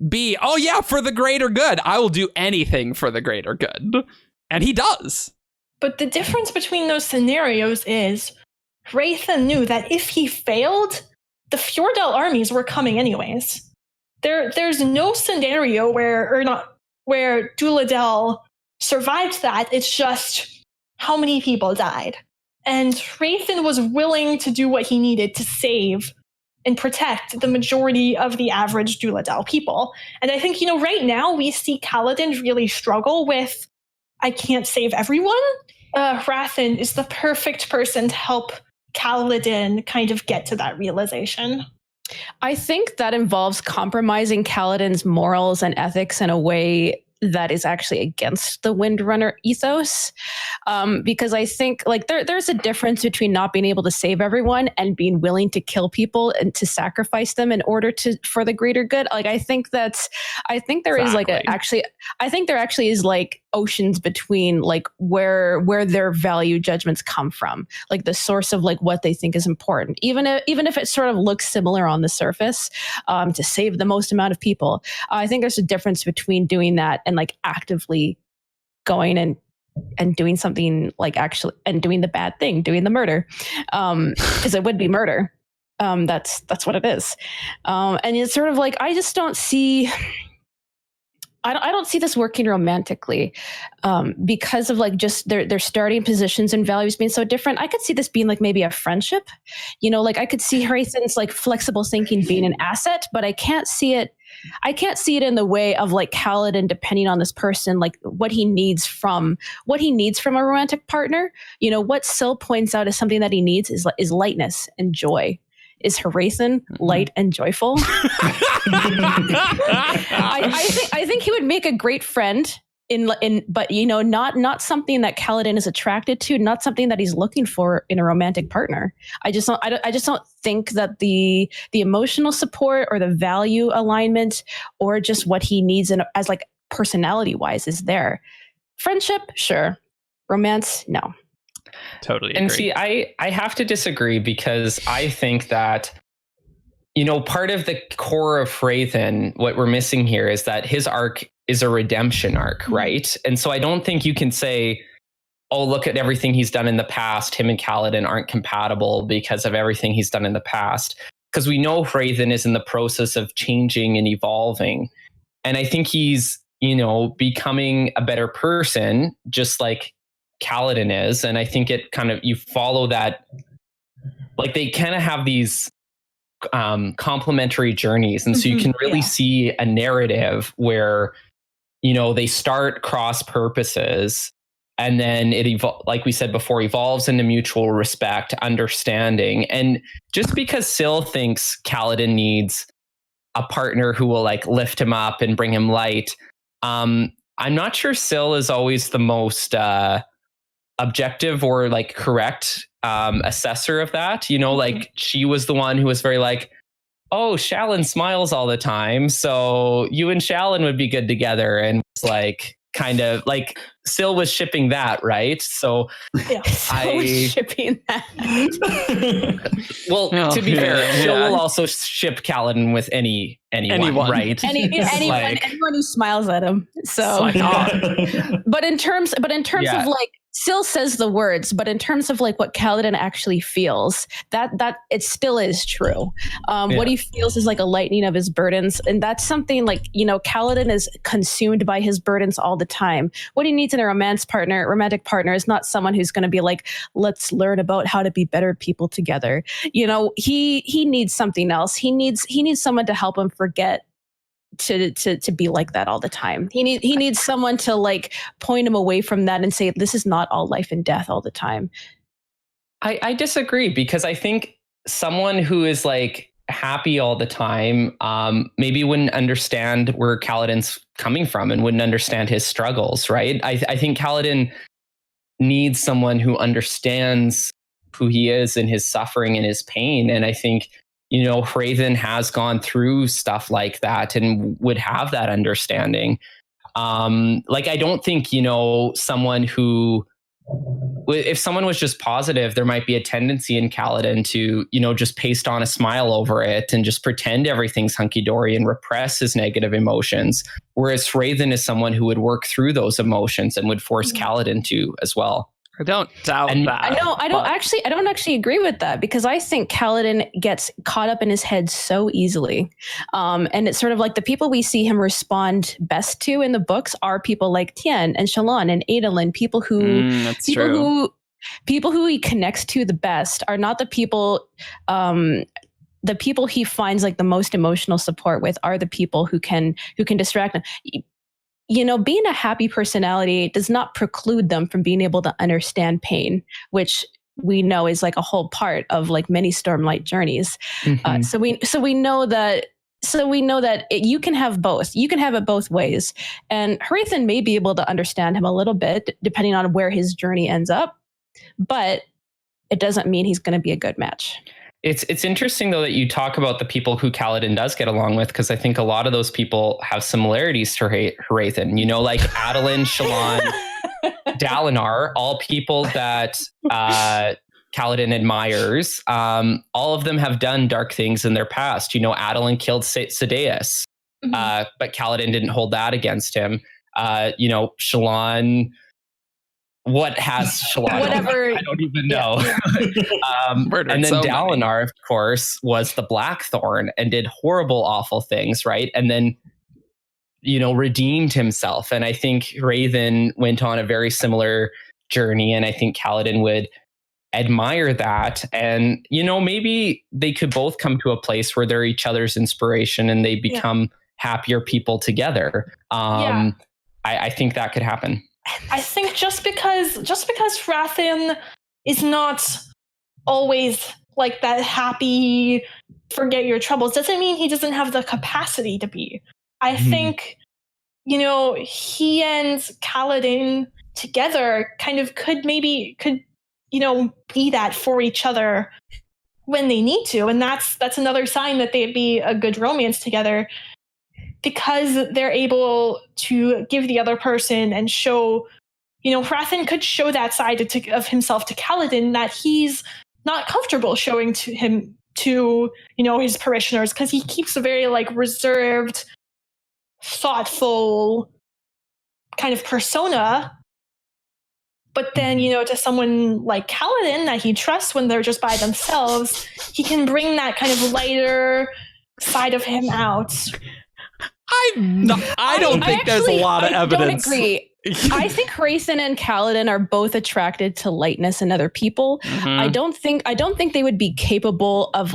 be, oh yeah, for the greater good. I will do anything for the greater good. And he does. But the difference between those scenarios is Raithen knew that if he failed, the Fjordell armies were coming anyways. There's no scenario where Duladel survived that. It's just how many people died. And Raithen was willing to do what he needed to save and protect the majority of the average Duladel people. And I think, right now we see Kaladin really struggle with, I can't save everyone. Raithen is the perfect person to help Kaladin kind of get to that realization. I think that involves compromising Kaladin's morals and ethics in a way that is actually against the Windrunner ethos. Because I think like there's a difference between not being able to save everyone and being willing to kill people and to sacrifice them in order for the greater good. Like I think there actually is like oceans between like where their value judgments come from, like the source of like what they think is important, even if it sort of looks similar on the surface, to save the most amount of people. I think there's a difference between doing that and like actively going and doing something like actually and doing the bad thing, doing the murder, because it would be murder. That's what it is. And it's sort of like I just don't see. I don't see this working romantically, because of like just their starting positions and values being so different. I could see this being like maybe a friendship, like I could see Raithen's like flexible thinking being an asset, but I can't see it in the way of like Kaladin depending on this person, like what he needs from a romantic partner. What Syl points out as something that he needs is lightness and joy. Is Raithen light and joyful? I think he would make a great friend but not something that Kaladin is attracted to, not something that he's looking for in a romantic partner. I just don't think that the emotional support or the value alignment or just what he needs as like personality wise is there. Friendship, sure. Romance, no. Totally agree. And see, I have to disagree because I think that, part of the core of Raithen, what we're missing here is that his arc is a redemption arc, right? And so I don't think you can say, oh, look at everything he's done in the past. Him and Kaladin aren't compatible because of everything he's done in the past. Because we know Raoden is in the process of changing and evolving. And I think he's, becoming a better person, just like Kaladin is. And I think it kind of, you follow that, like they kind of have these complementary journeys. And so you can really see a narrative where, they start cross purposes. And then it, like we said before, evolves into mutual respect, understanding. And just because Syl thinks Kaladin needs a partner who will like lift him up and bring him light, I'm not sure Syl is always the most objective or like correct assessor of that. Like she was the one who was very like, oh, Shallon smiles all the time, so you and Shallon would be good together. And it's like, kind of like Syl was shipping that, right? So I was shipping that. Well, to be fair, Syl will also ship Kaladin with anyone, right? Anyone who smiles at him. So, but in terms of like, Syl says the words, but in terms of like what Kaladin actually feels, that it still is true. What he feels is like a lightening of his burdens, and that's something like Kaladin is consumed by his burdens all the time. What he needs in a romantic partner is not someone who's going to be like, let's learn about how to be better people together. He needs something else. He needs someone to help him forget to be like that all the time. He needs someone to like point him away from that and say, this is not all life and death all the time. I disagree, because I think someone who is like happy all the time maybe wouldn't understand where Kaladin's coming from and wouldn't understand his struggles, right? I think Kaladin needs someone who understands who he is and his suffering and his pain. And I think Raoden has gone through stuff like that and would have that understanding. Like, I don't think, someone who, if someone was just positive, there might be a tendency in Kaladin to, just paste on a smile over it and just pretend everything's hunky-dory and repress his negative emotions. Whereas Raoden is someone who would work through those emotions and would force Kaladin to as well. I don't doubt that. I don't actually agree with that, because I think Kaladin gets caught up in his head so easily. And it's sort of like the people we see him respond best to in the books are people like Tien and Shallan and Adolin, people who he connects to the best are not the people he finds like the most emotional support with are the people who can distract him. Being a happy personality does not preclude them from being able to understand pain, which we know is like a whole part of like many Stormlight journeys. So we know that you can have both. You can have it both ways. And Raoden may be able to understand him a little bit depending on where his journey ends up, but it doesn't mean he's going to be a good match. It's interesting, though, that you talk about the people who Kaladin does get along with, because I think a lot of those people have similarities to Raoden. Like Adolin, Shallan, Dalinar, all people that Kaladin admires. All of them have done dark things in their past. Adolin killed Sadeas, but Kaladin didn't hold that against him. Shallan... What has Shallan? Whatever. I don't even know. And then Dalinar, of course, was the Blackthorn and did horrible, awful things, right? And then, redeemed himself. And I think Raoden went on a very similar journey. And I think Kaladin would admire that. And, maybe they could both come to a place where they're each other's inspiration and they become happier people together. I think that could happen. I think just because Raoden is not always like that happy, forget your troubles, doesn't mean he doesn't have the capacity to be. I think, he and Kaladin together kind of could be that for each other when they need to. And that's another sign that they'd be a good romance together, because they're able to give the other person and show, Raoden could show that side of himself to Kaladin that he's not comfortable showing to his parishioners, because he keeps a very like reserved, thoughtful kind of persona. But then, to someone like Kaladin that he trusts when they're just by themselves, he can bring that kind of lighter side of him out. I don't think there's a lot of evidence. I don't agree. I think Raoden and Kaladin are both attracted to lightness in other people. Mhm. I don't think they would be capable of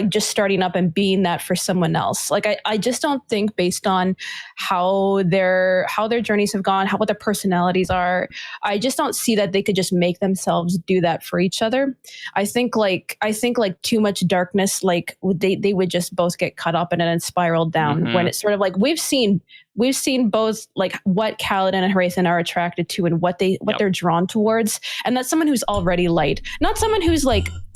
just starting up and being that for someone else. I just don't think, based on how their journeys have gone, what their personalities are, I just don't see that they could just make themselves do that for each other. I think too much darkness, they would just both get caught up in it and spiral down. Mhm. When it's sort of like we've seen both what Kaladin and Raoden are attracted to and what they're drawn towards, and that's someone who's already light, not someone who's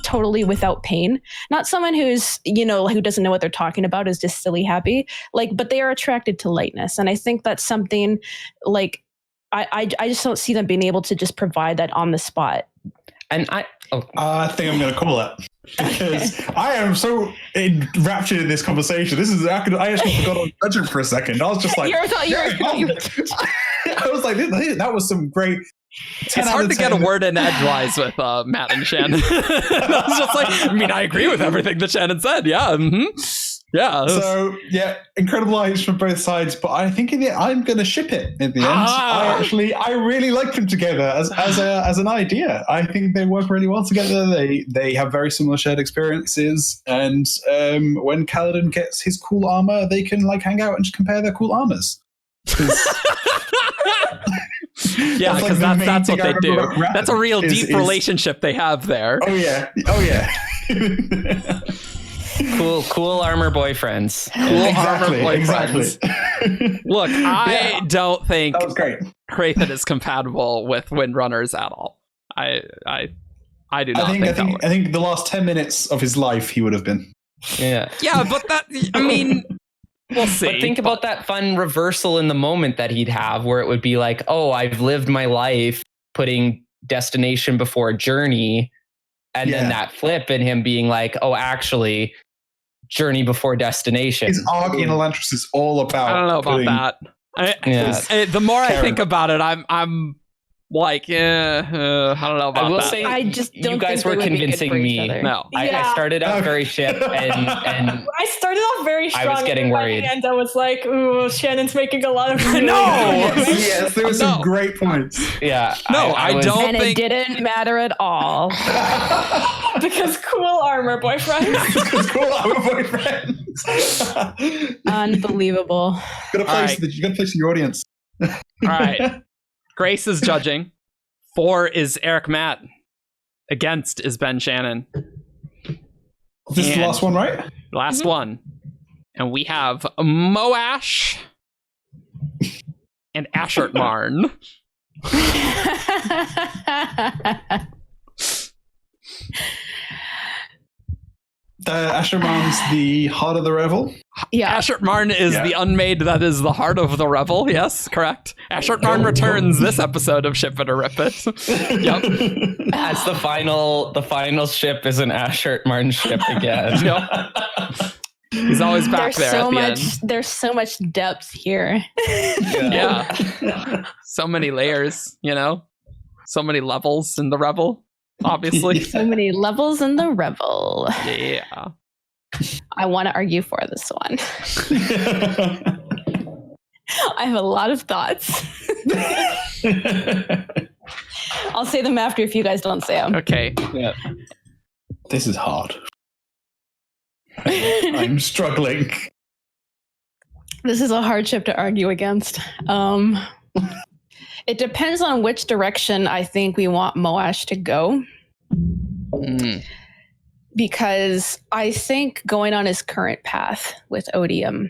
totally without pain, not someone who's who doesn't know what they're talking about, is just silly happy, but they are attracted to lightness. And I think that's something I just don't see them being able to just provide that on the spot. And I think I'm going to call it, because I am so enraptured in this conversation. I actually forgot on judging for a second. I was just like, I was like, that was some great. It's hard to get a word in edgewise with Matt and Shannon. I was just I agree with everything that Shannon said. Yeah. Mm-hmm. Yeah. So, incredible eyes from both sides, but I think I'm going to ship it in the end. I really like them together as an idea. I think they work really well together. They have very similar shared experiences, and when Kaladin gets his cool armor, they can hang out and just compare their cool armors. Yeah, because that's what they do. That's a real deep relationship they have there. Oh yeah. Cool armor boyfriends. Exactly. Look, I don't think that was great. Raoden is compatible with Windrunners at all. I do not think that I think the last 10 minutes of his life he would have been. Yeah, but we'll see. But think about that fun reversal in the moment that he'd have, where it would be like, oh, I've lived my life putting destination before journey. And then that flip and him being like, oh, actually, journey before destination. His arc in Elantris is all about. I don't know about that. The more I think about it, I'm I don't know about that. I will say, I just don't you guys were convincing me. No, I started out very ship, and I started off very strong. I was getting worried, and I was like, "Ooh, Shannon's making a lot of." Yes, there were some great points. Yeah, I don't and think it didn't matter at all because cool armor boyfriends. Cool armor boyfriends. Unbelievable. You got to place your audience. All right. Grace is judging. 4 is Eric Matt. Against is Ben Shannon. This is the last one, right? Last one. And we have Moash and Ashertmarn. Ashertmarn's the heart of the revel. Yeah. Ashertmarn is the unmade that is the heart of the revel. Yes, correct. Ashertmarn returns this episode of Ship It or Rip It. Yep. As the final ship is an Ashertmarn ship again. Yep. He's always back there at the end. There's so much depth here. Yeah. So many layers, so many levels in the revel, obviously. So many levels in the revel. Yeah. I want to argue for this one. I have a lot of thoughts. I'll say them after if you guys don't say them. Okay. Yeah. This is hard. I'm struggling. This is a hardship to argue against. It depends on which direction I think we want Moash to go. Because I think going on his current path with Odium,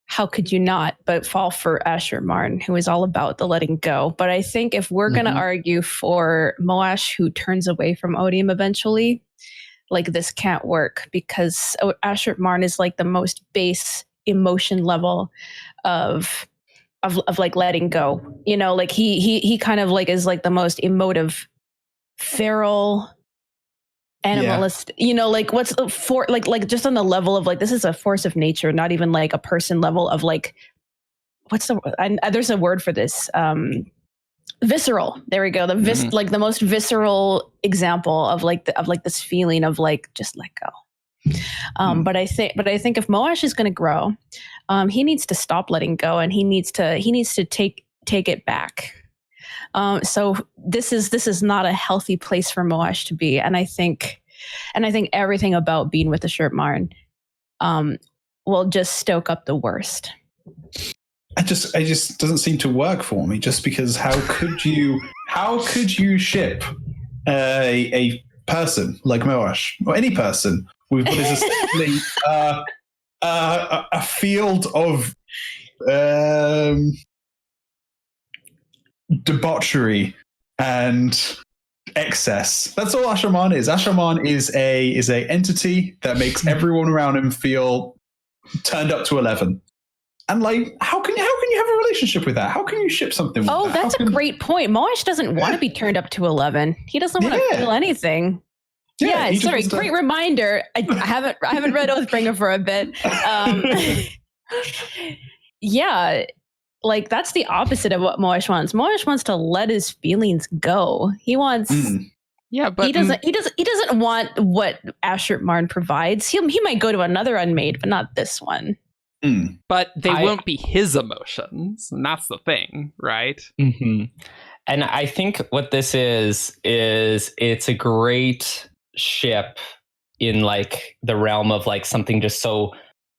how could you not but fall for Ashertmarn, who is all about the letting go. But I think if we're going to argue for Moash, who turns away from Odium eventually, this can't work, because Ashertmarn is the most base emotion level of letting go. He kind of is the most emotive, feral, animalist, what's for just on the level of this is a force of nature, not even a person level of what's there's a word for this, visceral. There we go. The like the most visceral example of like this feeling of like just let go. But I think if Moash is going to grow, he needs to stop letting go, and he needs to take it back. So this is not a healthy place for Moash to be, and I think everything about being with Ashertmarn will just stoke up the worst. It just doesn't seem to work for me. Just because how could you ship a person like Moash or any person with what is essentially a field of debauchery and excess? That's all Ashertmarn is. Ashertmarn is a entity that makes everyone around him feel turned up to 11. And like, how can you have a relationship with that? How can you ship something with that? Oh, that's a great point. Moash doesn't want to be turned up to 11. He doesn't want to feel anything. Yeah, sorry. Great reminder. I haven't read Oathbringer for a bit. Yeah, like that's the opposite of what Moash wants. Moash wants to let his feelings go. He wants. Yeah, but he doesn't want what Ashertmarn provides. He might go to another unmade, but not this one. But they won't be his emotions, and that's the thing, right? Mm-hmm. And I think what this is it's a great ship in like the realm of like something just so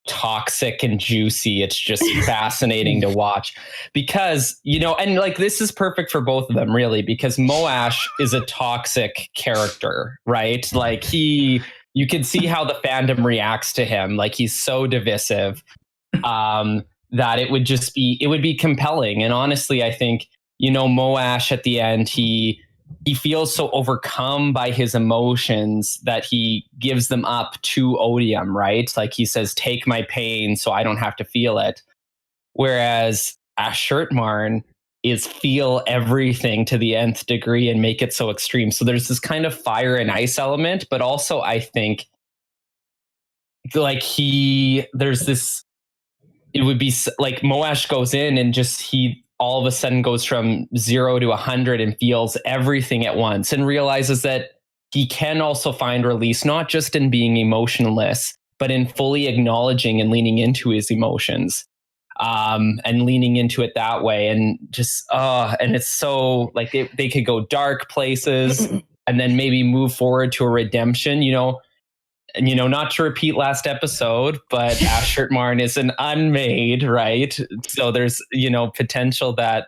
toxic and juicy. It's just fascinating to watch because, you know, and like this is perfect for both of them really, because Moash is a toxic character, right? Like you can see how the fandom reacts to him. Like he's so divisive. That it would be compelling. And honestly, I think, you know, Moash at the end, he feels so overcome by his emotions that he gives them up to Odium, right? Like he says, take my pain so I don't have to feel it. Whereas Ashertmarn is feel everything to the nth degree and make it so extreme. So there's this kind of fire and ice element, but also I think like there's this, it would be like Moash goes in and just he all of a sudden goes from 0 to 100 and feels everything at once and realizes that he can also find release, not just in being emotionless, but in fully acknowledging and leaning into his emotions, and leaning into it that way. And just, and it's so like they could go dark places and then maybe move forward to a redemption, you know, not to repeat last episode, but Ashertmarn is an unmade, right? So there's, you know, potential that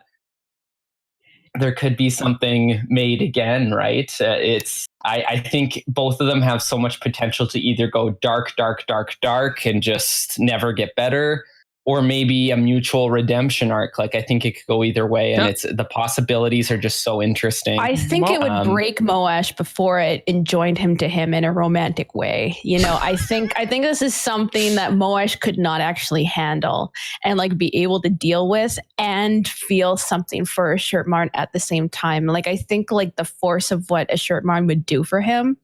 there could be something made again, right? I think both of them have so much potential to either go dark, and just never get better, or maybe a mutual redemption arc. Like I think it could go either way, and the possibilities are just so interesting. I think it would break Moash before it enjoined him to him in a romantic way. You know, I think this is something that Moash could not actually handle and like be able to deal with and feel something for Ashertmarn at the same time. Like I think like the force of what Ashertmarn would do for him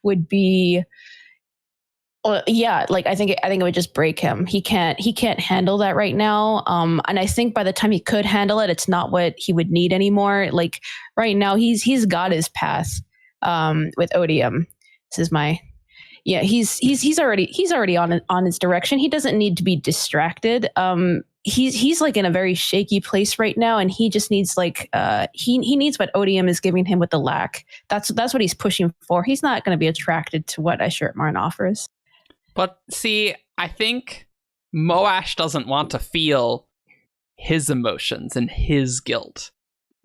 would be. Yeah, like I think it would just break him. He can't handle that right now. And I think by the time he could handle it, it's not what he would need anymore. Like right now, he's got his path with Odium. This is he's already on his direction. He doesn't need to be distracted. He's like in a very shaky place right now, and he just needs like he needs what Odium is giving him with the lack. That's what he's pushing for. He's not going to be attracted to what Ashertmarn offers. But see, I think Moash doesn't want to feel his emotions and his guilt.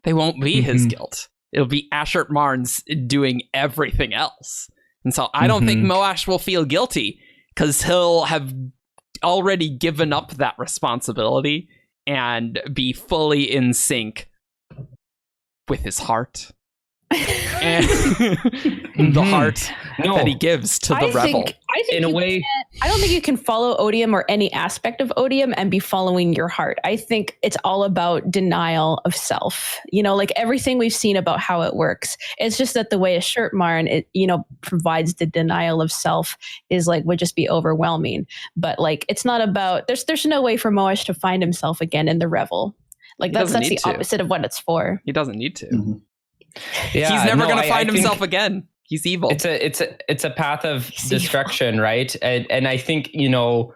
They won't be his guilt. It'll be Ashertmarn's doing everything else. And so I don't think Moash will feel guilty because he'll have already given up that responsibility and be fully in sync with his heart. And the heart that he gives to the rebel. I think in a way, I don't think you can follow Odium or any aspect of Odium and be following your heart. I think it's all about denial of self. You know, like everything we've seen about how it works. It's just that the way Ashertmarn, provides the denial of self is like would just be overwhelming. But like, it's not about. There's no way for Moash to find himself again in the revel. Like He that's doesn't the need to. opposite of what it's for. He doesn't need to. Mm-hmm. Yeah, He's never no, going to I find think himself again. He's evil. It's a path of He's destruction, right? And I think, you know,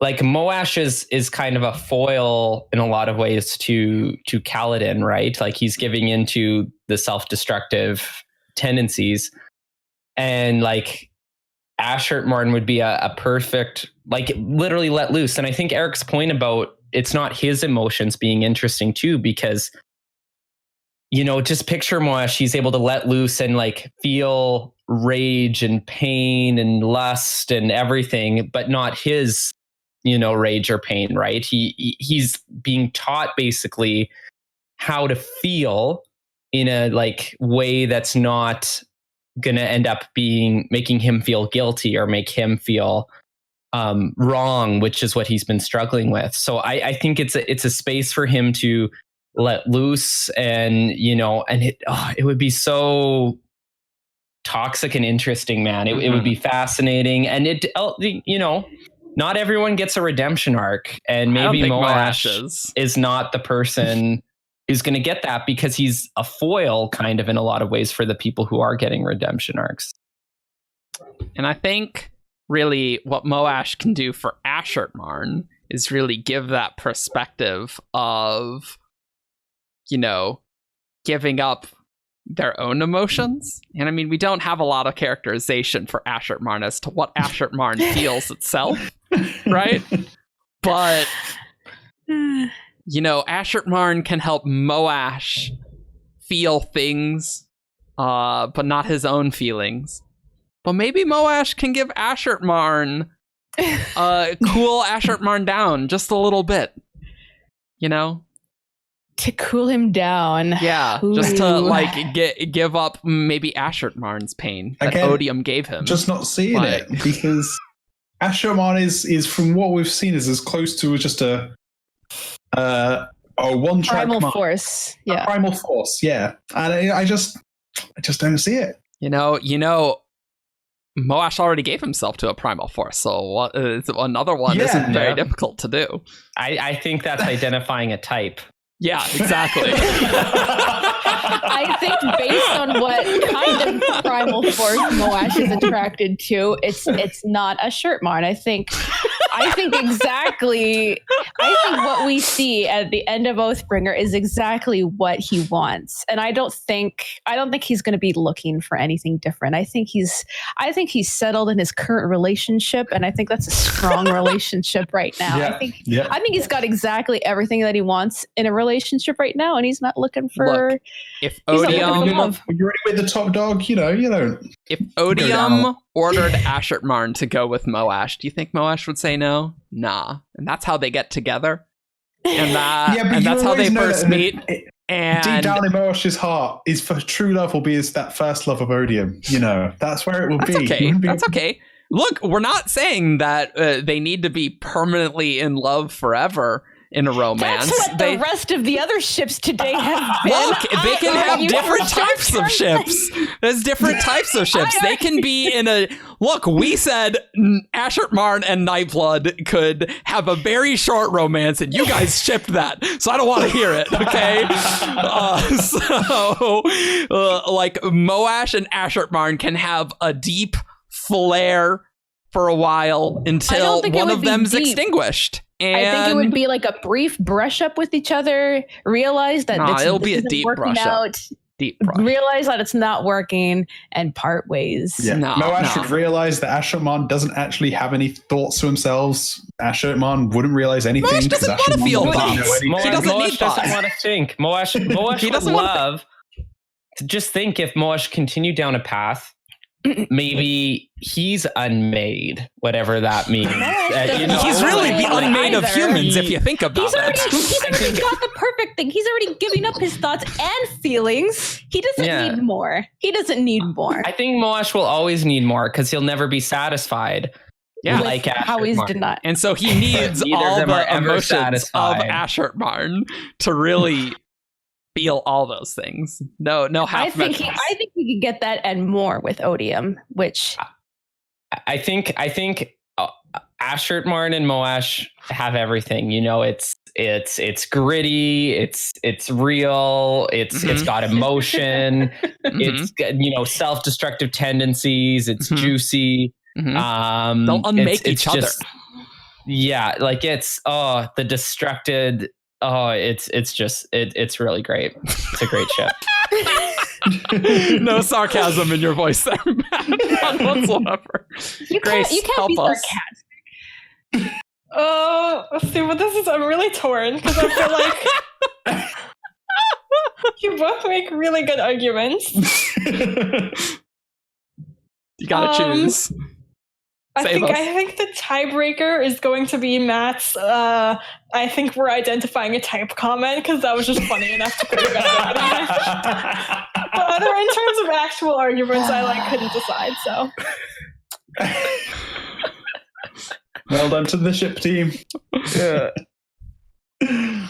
like Moash is kind of a foil in a lot of ways to Kaladin, right? Like he's giving into the self-destructive tendencies, and like Ashertmarn would be a perfect, like literally let loose. And I think Eric's point about it's not his emotions being interesting too, because, you know, just picture Moash, he's able to let loose and like feel rage and pain and lust and everything, but not his, you know, rage or pain, right? He's being taught basically how to feel in a like way that's not gonna end up making him feel guilty or make him feel wrong, which is what he's been struggling with. So I think it's a space for him to let loose, and you know, and it would be so toxic and interesting, man. It would be fascinating, and you know, not everyone gets a redemption arc, and maybe Moash is not the person who's going to get that, because he's a foil kind of in a lot of ways for the people who are getting redemption arcs. And I think really what Moash can do for Ashertmarn is really give that perspective of, you know, giving up their own emotions. And I mean, we don't have a lot of characterization for Ashertmarn as to what Ashertmarn feels itself, right? But, you know, Ashertmarn can help Moash feel things, but not his own feelings. But maybe Moash can give Ashertmarn cool Ashertmarn down just a little bit, you know? To cool him down. Yeah, just to like give up maybe Ashertmarn's pain that Again, Odium gave him. Just not seeing it, because Ashertmarn is from what we've seen is as close to just a one-track primal force. Yeah, a primal force. Yeah, and I just don't see it. You know, Moash already gave himself to a primal force, so another one isn't very difficult to do. I think that's identifying a type. Yeah, exactly. I think based on what kind of primal force Moash is attracted to, it's not Ashertmarn. I think what we see at the end of Oathbringer is exactly what he wants. And I don't think he's going to be looking for anything different. I think he's settled in his current relationship, and I think that's a strong relationship right now. Yeah. I think he's got exactly everything that he wants in a relationship right now, and he's not looking for. Look, if Odium, you're already with the top dog, you know. If Odium ordered Ashertmarn to go with Moash, do you think Moash would say no? Nah. And that's how they get together. And that's how they first meet. And deep down in Moash's heart, his true love will be that first love of Odium. You know, that's where it will be. Okay. That's okay. Look, we're not saying that they need to be permanently in love forever in a romance. That's what the rest of the other ships today have been. Look, they can have different types of ships. There's different types of ships. They can be in a... Look, we said Ashertmarn and Nightblood could have a very short romance, and you guys shipped that, so I don't want to hear it, okay? Like, Moash and Ashertmarn can have a deep flare for a while until one of them's extinguished. And I think it would be like a brief brush up with each other, realize that it'll be a deep brush up. Realize that it's not working, and part ways. Yeah. Moash should realize that Ashertmarn doesn't actually have any thoughts to themselves. Ashertmarn wouldn't realize anything. Moash doesn't want to feel thoughts. Moash doesn't want to think. Moash would love to just think if Moash continued down a path, maybe he's unmade, whatever that means. He's really the unmade of humans, if you think about it. He's already got the perfect thing. He's already giving up his thoughts and feelings. He doesn't need more. I think Moash will always need more, because he'll never be satisfied. Yeah, like how he's denied. And so he needs all the emotions of Ashertmarn to really feel all those things. No half measures. I think he could get that and more with Odium, which I think Ashertmarn and Moash have everything. You know, it's gritty, it's real, it's got emotion, it's got, self-destructive tendencies, it's juicy. They'll unmake each other. Yeah, like it's the destructed. It's really great. It's a great ship. No sarcasm in your voice there, Matt. None whatsoever. You can't help be us. sarcastic. Let's see. But this is I'm really torn because I feel like you both make really good arguments. You gotta choose. I think the tiebreaker is going to be Matt's. I think we're identifying a type comment because that was just funny enough to put it back. But in terms of actual arguments, I couldn't decide. So, well done to the ship team. Yeah.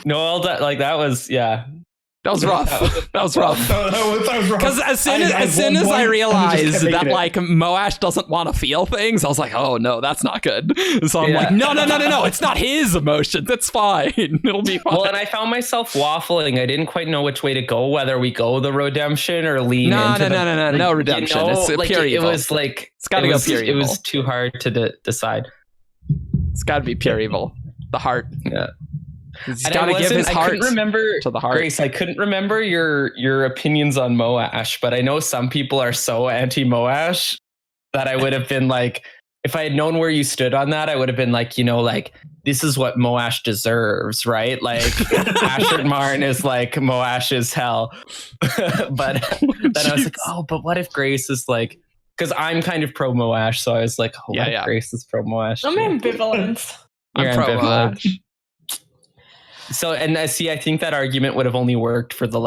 No, well done. Like that was That was rough. That was rough. That was rough. Because as soon as I realized that Moash doesn't want to feel things, I was like, oh no, that's not good. So I'm like, no, it's not his emotions. It's fine. It'll be fine. Well, and I found myself waffling. I didn't quite know which way to go, whether we go the redemption or lean into no redemption. It's pure evil. It was like it's gotta go pure evil. It was too hard to decide. It's got to be pure evil. The heart. Yeah. He's got to give his heart to the heart. Grace, I couldn't remember your opinions on Moash, but I know some people are so anti-Moash that I would have been like, if I had known where you stood on that, I would have been like, this is what Moash deserves, right? Like Ashertmarn is like Moash is hell. But then I was like, but what if Grace is like, because I'm kind of pro Moash, so I was like, what if Grace is pro Moash? I'm ambivalent. I'm pro Moash. So, and I think that argument would have only worked for the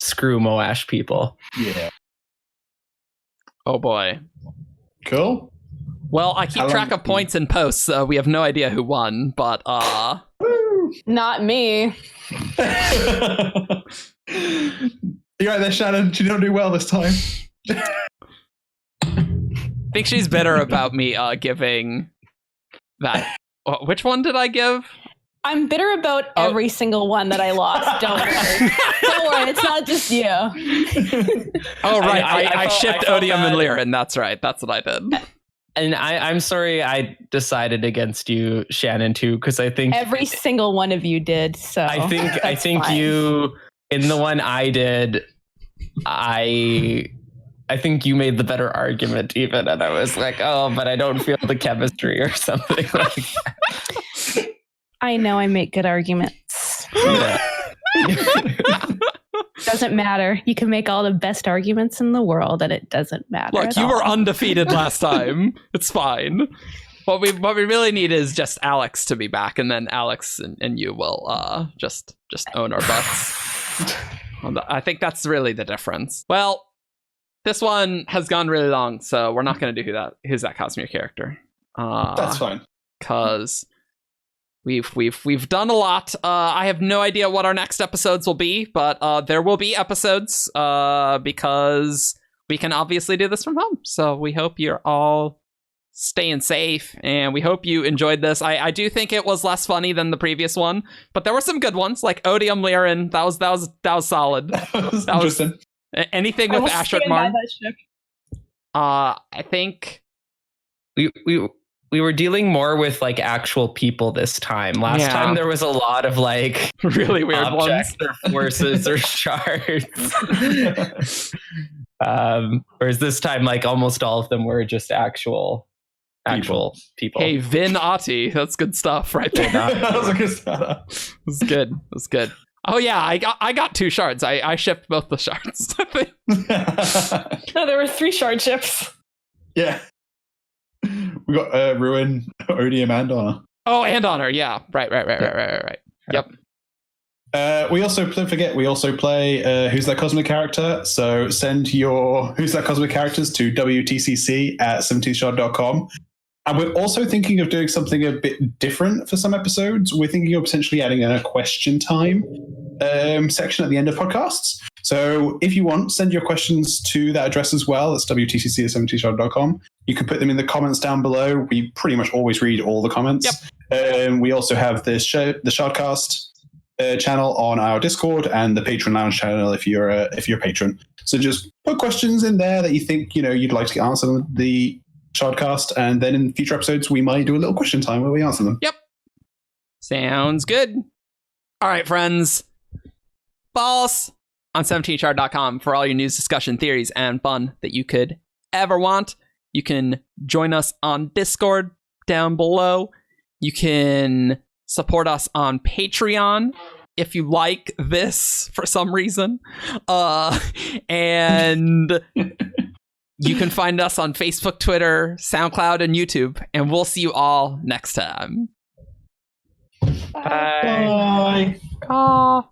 screw Moash people. Yeah. Oh boy. Cool. Well, I keep track of points in posts, so we have no idea who won, but Not me. You're right there, Shannon. She didn't do well this time. I think she's bitter about me giving that. Which one did I give? I'm bitter about every single one that I lost. Don't worry. Don't worry. It's not just you. Oh, right. I shipped Odium and Lerin. That's right. That's what I did. And I'm sorry I decided against you, Shannon, too, because I think every single one of you did. So I think fine. You, in the one I did, I think you made the better argument even. And I was like, but I don't feel the chemistry or something like that. I know I make good arguments. Yeah. Doesn't matter. You can make all the best arguments in the world and it doesn't matter. Look, you were undefeated last time. It's fine. What we really need is just Alex to be back, and then Alex and you will just own our butts. I think that's really the difference. Well, this one has gone really long, so we're not going to do who's that Cosmere character. That's fine. Because we've done a lot. I have no idea what our next episodes will be, but there will be episodes because we can obviously do this from home. So we hope you're all staying safe, and we hope you enjoyed this. I do think it was less funny than the previous one, but there were some good ones, like Odium Lerin. That was solid. That was interesting. Anything with Ashertmarn. I think we were dealing more with actual people this time. Last time there was a lot of really weird objects ones or forces or shards. Whereas this time, almost all of them were just actual people. Hey, Vin Ati, that's good stuff right there. That was a good start. That's good. That's good. Oh yeah, I got 2 shards. I shipped both the shards. No, there were 3 shard ships. Yeah. We got Ruin, Odium, and Honor. Oh, and Honor, yeah. Right. Yep. We also, don't forget, we also play Who's That Cosmic Character? So send your Who's That Cosmic Characters to wtcc at 17shard.com. And we're also thinking of doing something a bit different for some episodes. We're thinking of potentially adding a question time section at the end of podcasts. So if you want, send your questions to that address as well. That's wtcc@17shard.com. You can put them in the comments down below. We pretty much always read all the comments. We also have the Shardcast channel on our Discord and the Patreon Lounge channel if you're a patron. So just put questions in there that you think you'd like to get answered on the Shardcast, and then in future episodes we might do a little question time where we answer them. Yep. Sounds good. All right, friends. Balls on 17shard.com for all your news, discussion, theories, and fun that you could ever want. You can join us on Discord down below. You can support us on Patreon if you like this for some reason. And you can find us on Facebook, Twitter, SoundCloud, and YouTube. And we'll see you all next time. Bye. Caw.